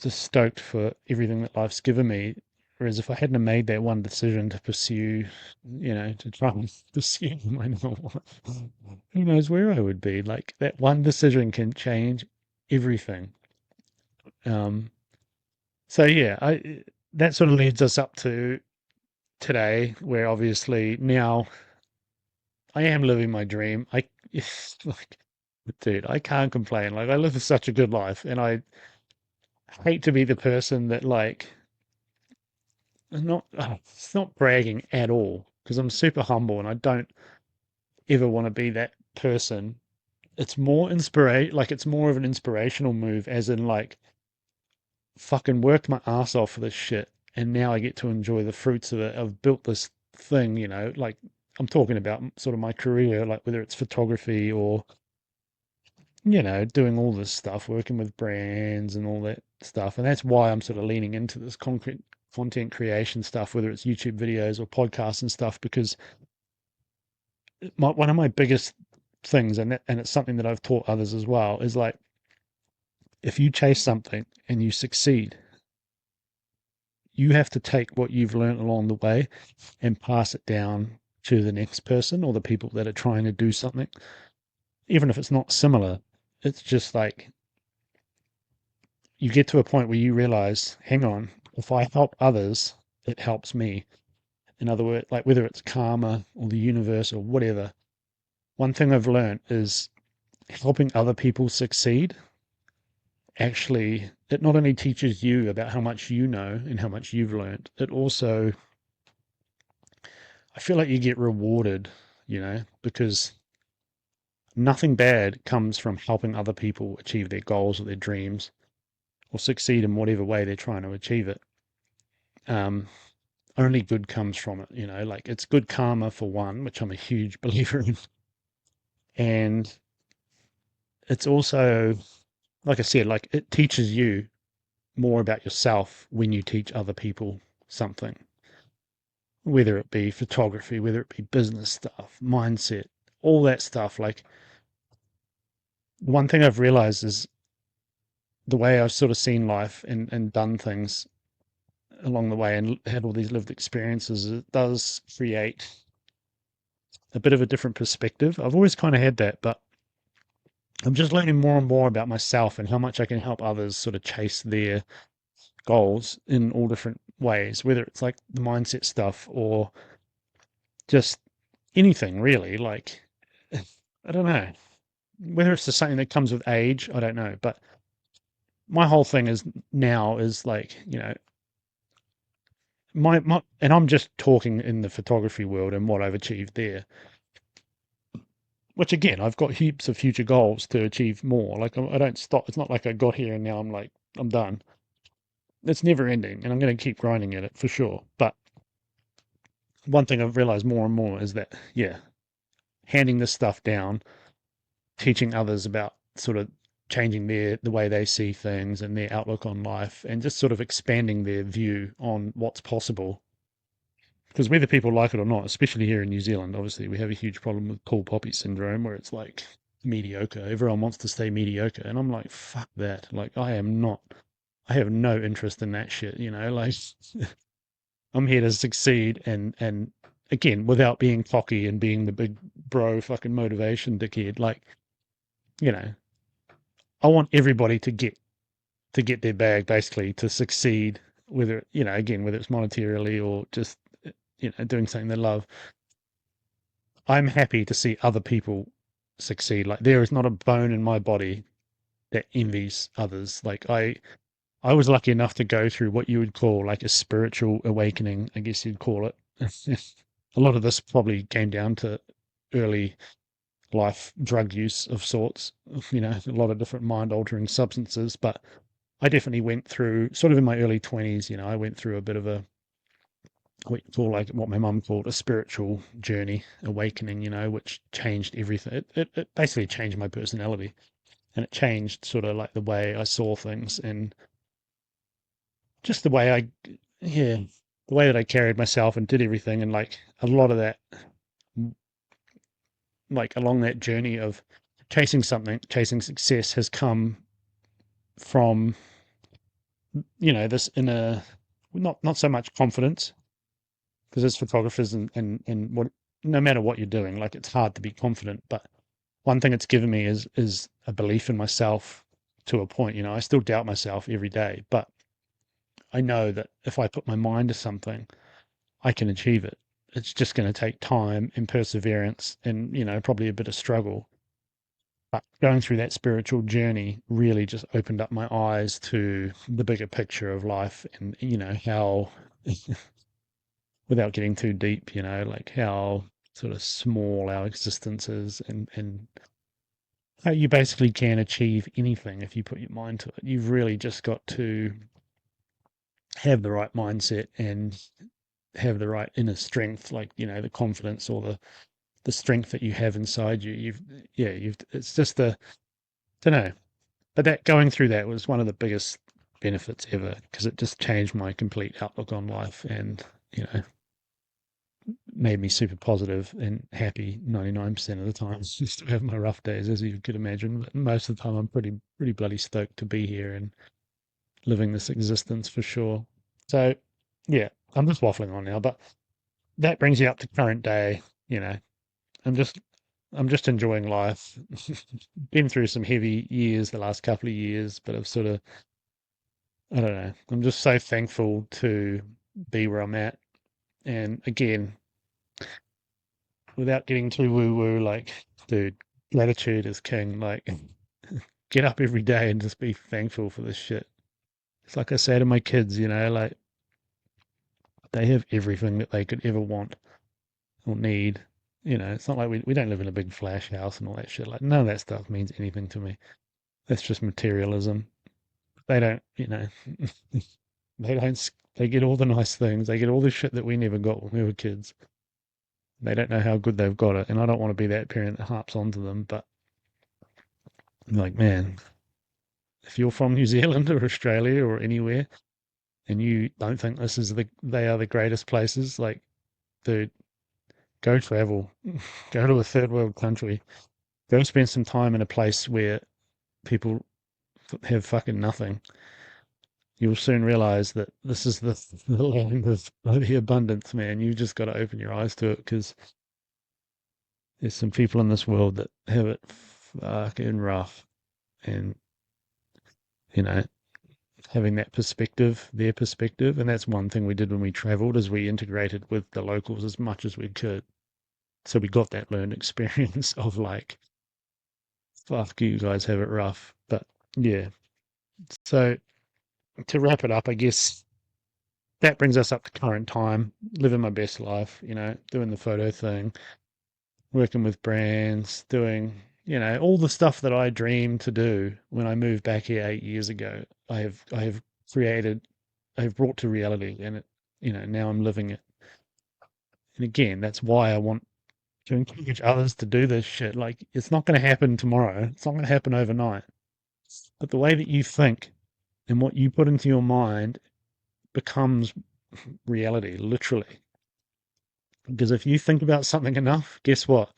just stoked for everything that life's given me. Whereas if I hadn't have made that one decision to pursue, to try and pursue my normal life, who knows where I would be. Like, that one decision can change everything. So yeah, that sort of leads us up to today, where obviously now I am living my dream. Like, Dude, I can't complain. Like, I live such a good life, and I hate to be the person that, like, not, it's not bragging at all, because I'm super humble and I don't ever want to be that person. It's more like, it's more of an inspirational move, as in, like, fucking worked my ass off for this shit, and now I get to enjoy the fruits of it. I've built this thing, like, I'm talking about sort of my career, like whether it's photography or, doing all this stuff, working with brands and all that stuff. And that's why I'm sort of leaning into this concrete content creation stuff, whether it's YouTube videos or podcasts and stuff, because one of my biggest things, and it's something that I've taught others as well, is like, if you chase something and you succeed, you have to take what you've learned along the way and pass it down to the next person or the people that are trying to do something, even if it's not similar. It's just like, you get to a point where you realize, hang on, if I help others, it helps me. In other words, like, whether it's karma or the universe or whatever, one thing I've learned is helping other people succeed. Actually, it not only teaches you about how much you know and how much you've learned, it also, I feel like you get rewarded, because nothing bad comes from helping other people achieve their goals or their dreams or succeed in whatever way they're trying to achieve it. Only good comes from it, like, it's good karma for one, which I'm a huge believer in. And it's also, like I said, like, it teaches you more about yourself when you teach other people something, whether it be photography, whether it be business stuff, mindset, all that stuff. Like, one thing I've realized is the way I've sort of seen life and done things along the way and had all these lived experiences, it does create a bit of a different perspective. I've always kind of had that, but I'm just learning more and more about myself and how much I can help others sort of chase their goals in all different ways, whether it's like the mindset stuff or just anything really. Like, I don't know, whether it's just something that comes with age, I don't know. But my whole thing is now is like, my and I'm just talking in the photography world and what I've achieved there, which again, I've got heaps of future goals to achieve more. Like, I don't stop. It's not like I got here and now I'm like, I'm done. It's never ending, and I'm going to keep grinding at it for sure. But one thing I've realized more and more is that, yeah, handing this stuff down, teaching others about sort of changing the way they see things and their outlook on life, and just sort of expanding their view on what's possible. Because whether people like it or not, especially here in New Zealand, obviously we have a huge problem with tall poppy syndrome, where it's like mediocre. Everyone wants to stay mediocre, and I'm like, fuck that. Like, I have no interest in that shit. Like, I'm here to succeed, and again, without being cocky and being the big bro fucking motivation dickhead. Like, you know, I want everybody to get their bag, basically, to succeed, whether, again, whether it's monetarily or just, doing something they love. I'm happy to see other people succeed. Like, there is not a bone in my body that envies others. Like, I was lucky enough to go through what you would call like a spiritual awakening, I guess you'd call it. A lot of this probably came down to early life drug use of sorts, a lot of different mind altering substances. But I definitely went through, sort of in my early 20s, I went through a bit of a, what you call, like, what my mum called a spiritual journey, awakening, which changed everything. It basically changed my personality, and it changed sort of like the way I saw things, and just yeah, the way that I carried myself and did everything. And like, a lot of that, like, along that journey of chasing something, chasing success, has come from, this inner, not so much confidence, because as photographers and what, no matter what you're doing, like, it's hard to be confident. But one thing it's given me is a belief in myself to a point. I still doubt myself every day, but I know that if I put my mind to something, I can achieve it. It's just going to take time and perseverance and, probably a bit of struggle. But going through that spiritual journey really just opened up my eyes to the bigger picture of life and, how, without getting too deep, like how sort of small our existence is and how you basically can achieve anything if you put your mind to it. You've really just got to have the right mindset and have the right inner strength, like, the confidence or the strength that you have inside you. It's just don't know. But that going through that was one of the biggest benefits ever because it just changed my complete outlook on life and, made me super positive and happy 99% of the time. Just to have my rough days, as you could imagine. But most of the time I'm pretty bloody stoked to be here and living this existence for sure. So yeah, I'm just waffling on now, but that brings you up to current day, I'm just I'm just enjoying life. Been through some heavy years the last couple of years, but I've sort of, I don't know. I'm just so thankful to be where I'm at. And again, without getting too woo woo, like, dude, gratitude is king. Like, get up every day and just be thankful for this shit. It's like I say to my kids, like, they have everything that they could ever want or need. It's not like we don't live in a big flash house and all that shit. Like, none of that stuff means anything to me. That's just materialism. They don't, they don't, they get all the nice things. They get all the shit that we never got when we were kids. They don't know how good they've got it. And I don't want to be that parent that harps onto them. But, like, man, if you're from New Zealand or Australia or anywhere and you don't think they are the greatest places, like, dude, go travel. Go to a third world country. Go spend some time in a place where people have fucking nothing. You'll soon realize that this is the land of the abundance, man. You just got to open your eyes to it because there's some people in this world that have it fucking rough. And, you know, having that perspective, their perspective, and that's one thing we did when we traveled is we integrated with the locals as much as we could. So we got that learned experience of like, fuck, you guys have it rough. But yeah. So to wrap it up, I guess that brings us up to current time, living my best life, doing the photo thing, working with brands, doing, all the stuff that I dreamed to do when I moved back here 8 years ago. I have brought to reality and it, now I'm living it. And again, that's why I want to encourage others to do this shit. Like, it's not going to happen tomorrow. It's not going to happen overnight. But the way that you think and what you put into your mind becomes reality, literally. Because if you think about something enough, guess what?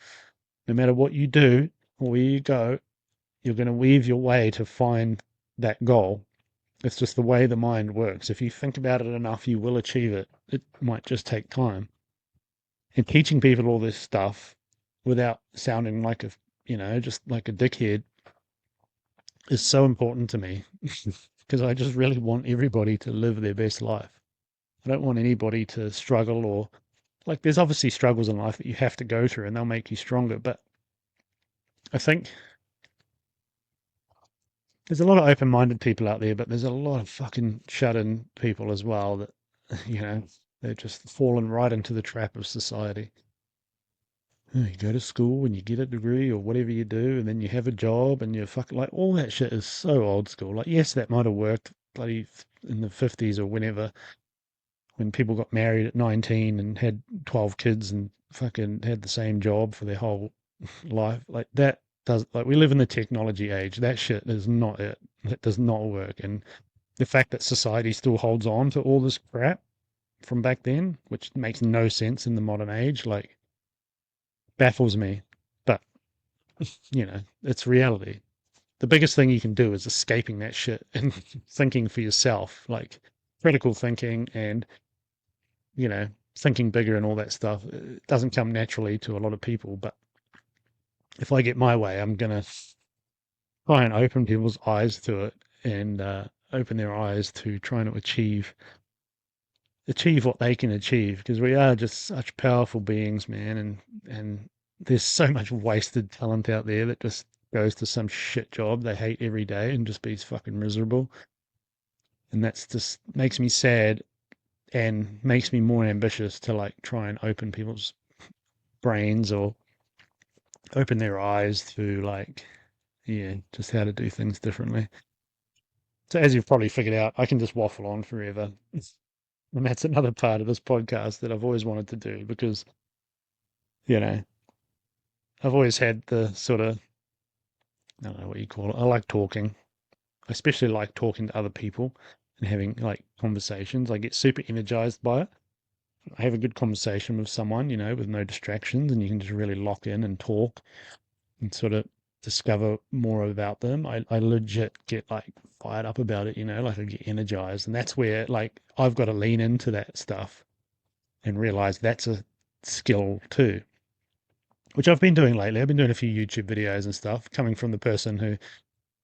No matter what you do or where you go, you're going to weave your way to find that goal. It's just the way the mind works. If you think about it enough, you will achieve it. It might just take time. And teaching people all this stuff without sounding like just like a dickhead is so important to me because I just really want everybody to live their best life. I don't want anybody to struggle or like there's obviously struggles in life that you have to go through and they'll make you stronger. But I think there's a lot of open-minded people out there, but there's a lot of fucking shut-in people as well that, they're just fallen right into the trap of society. You go to school and you get a degree or whatever you do, and then you have a job and you're fucking like all that shit is so old school. Like, yes, that might have worked bloody in the 50s or whenever, when people got married at 19 and had 12 kids and fucking had the same job for their whole life. Like that does, like, we live in the technology age. That shit is not it. That does not work. And the fact that society still holds on to all this crap from back then, which makes no sense in the modern age, like, baffles me. But, it's reality. The biggest thing you can do is escaping that shit and thinking for yourself, like critical thinking and, thinking bigger and all that stuff. It doesn't come naturally to a lot of people, but if I get my way, I'm going to try and open people's eyes to it and open their eyes to trying to achieve what they can achieve, because we are just such powerful beings, man, and there's so much wasted talent out there that just goes to some shit job they hate every day and just be fucking miserable. And that's just makes me sad and makes me more ambitious to like try and open people's brains or open their eyes to like, yeah, just how to do things differently. So as you've probably figured out, I can just waffle on forever. And that's another part of this podcast that I've always wanted to do because, you know, I've always had the sort of, I don't know what you call it. I like talking. I especially like talking to other people and having like conversations. I get super energized by it. I have a good conversation with someone, you know, with no distractions, and you can just really lock in and talk and sort of discover more about them. I legit get like fired up about it, you know, like I get energized. And that's where like I've got to lean into that stuff and realize that's a skill too, which I've been doing lately. I've been doing a few YouTube videos and stuff, coming from the person who,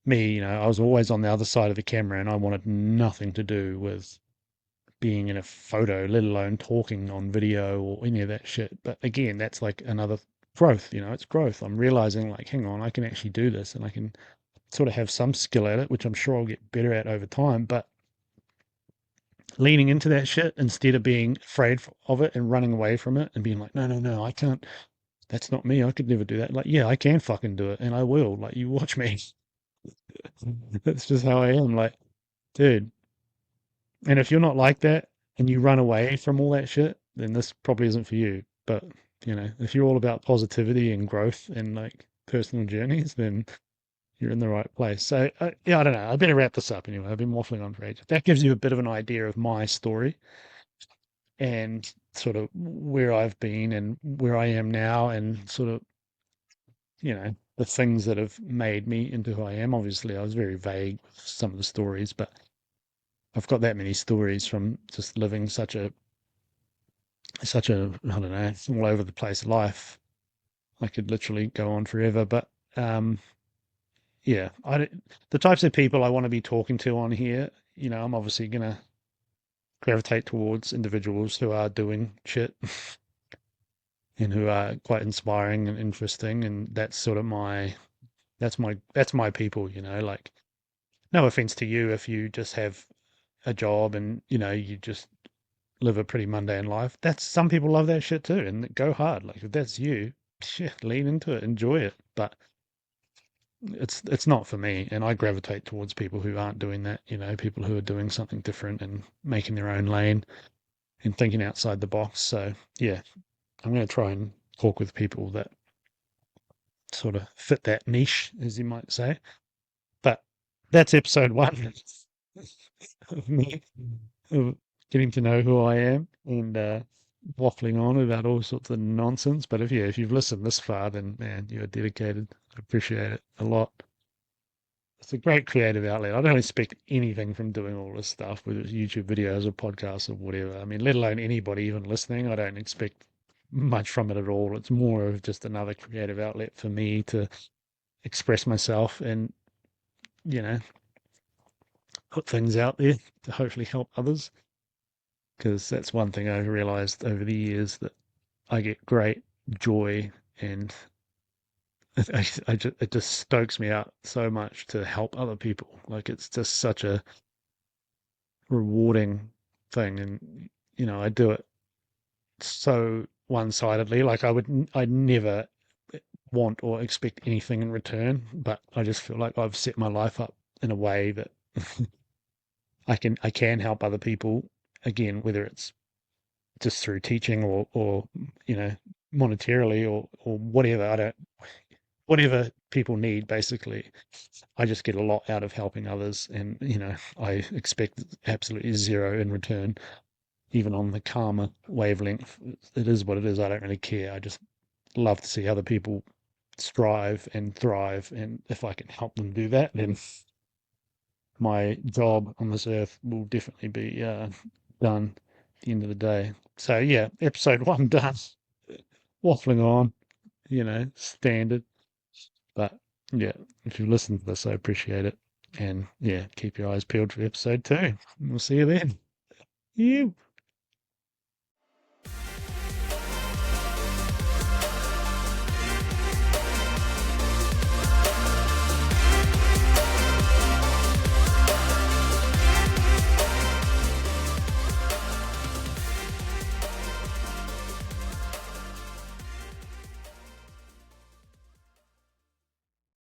me, you know, I was always on the other side of the camera and I wanted nothing to do with being in a photo, let alone talking on video or any of that shit. But again, that's like another growth, you know, it's growth. I'm realizing like, hang on, I can actually do this and I can sort of have some skill at it, which I'm sure I'll get better at over time. But leaning into that shit instead of being afraid of it and running away from it and being like, no, no, no, I can't. That's not me. I could never do that. Like, yeah, I can fucking do it and I will. Like, you watch me. That's just how I am. Like, dude. And if you're not like that and you run away from all that shit, then this probably isn't for you. But, you know, if you're all about positivity and growth and like personal journeys, then you're in the right place. So, yeah, I don't know. I better wrap this up anyway. I've been waffling on for ages. That gives you a bit of an idea of my story and sort of where I've been and where I am now and sort of, you know, the things that have made me into who I am. Obviously, I was very vague with some of the stories, but I've got that many stories from just living such a I don't know, all over the place life. I could literally go on forever, but yeah, the types of people I want to be talking to on here, you know, I'm obviously gonna gravitate towards individuals who are doing shit and who are quite inspiring and interesting, and that's sort of that's my people, you know, like no offense to you if you just have a job and you know you just live a pretty mundane life. That's some people love that shit too, and go hard. Like if that's you, shit, lean into it, enjoy it. But it's not for me, and I gravitate towards people who aren't doing that. You know, people who are doing something different and making their own lane and thinking outside the box. So yeah, I'm going to try and talk with people that sort of fit that niche, as you might say. But that's episode one of me of getting to know who I am and waffling on about all sorts of nonsense. But if you've listened this far, then man, you're dedicated. I appreciate it a lot. It's a great creative outlet. I don't expect anything from doing all this stuff, whether it's YouTube videos or podcasts or whatever. I mean, let alone anybody even listening. I don't expect much from it at all. It's more of just another creative outlet for me to express myself and, you know, put things out there to hopefully help others. Because that's one thing I've realized over the years that I get great joy and it just stokes me out so much to help other people. Like it's just such a rewarding thing. And, you know, I do it so one-sidedly. Like I'd never want or expect anything in return, but I just feel like I've set my life up in a way that I can help other people again, whether it's just through teaching or you know monetarily or whatever. I don't whatever people need basically. I just get a lot out of helping others, and you know I expect absolutely zero in return, even on the karma wavelength. It is what it is. I don't really care. I just love to see other people strive and thrive, and if I can help them do that, then my job on this earth will definitely be done at the end of the day. So yeah, episode one done. Waffling on, you know, standard. But yeah, if you listen to this, I appreciate it. And yeah, keep your eyes peeled for episode two. We'll see you then. You.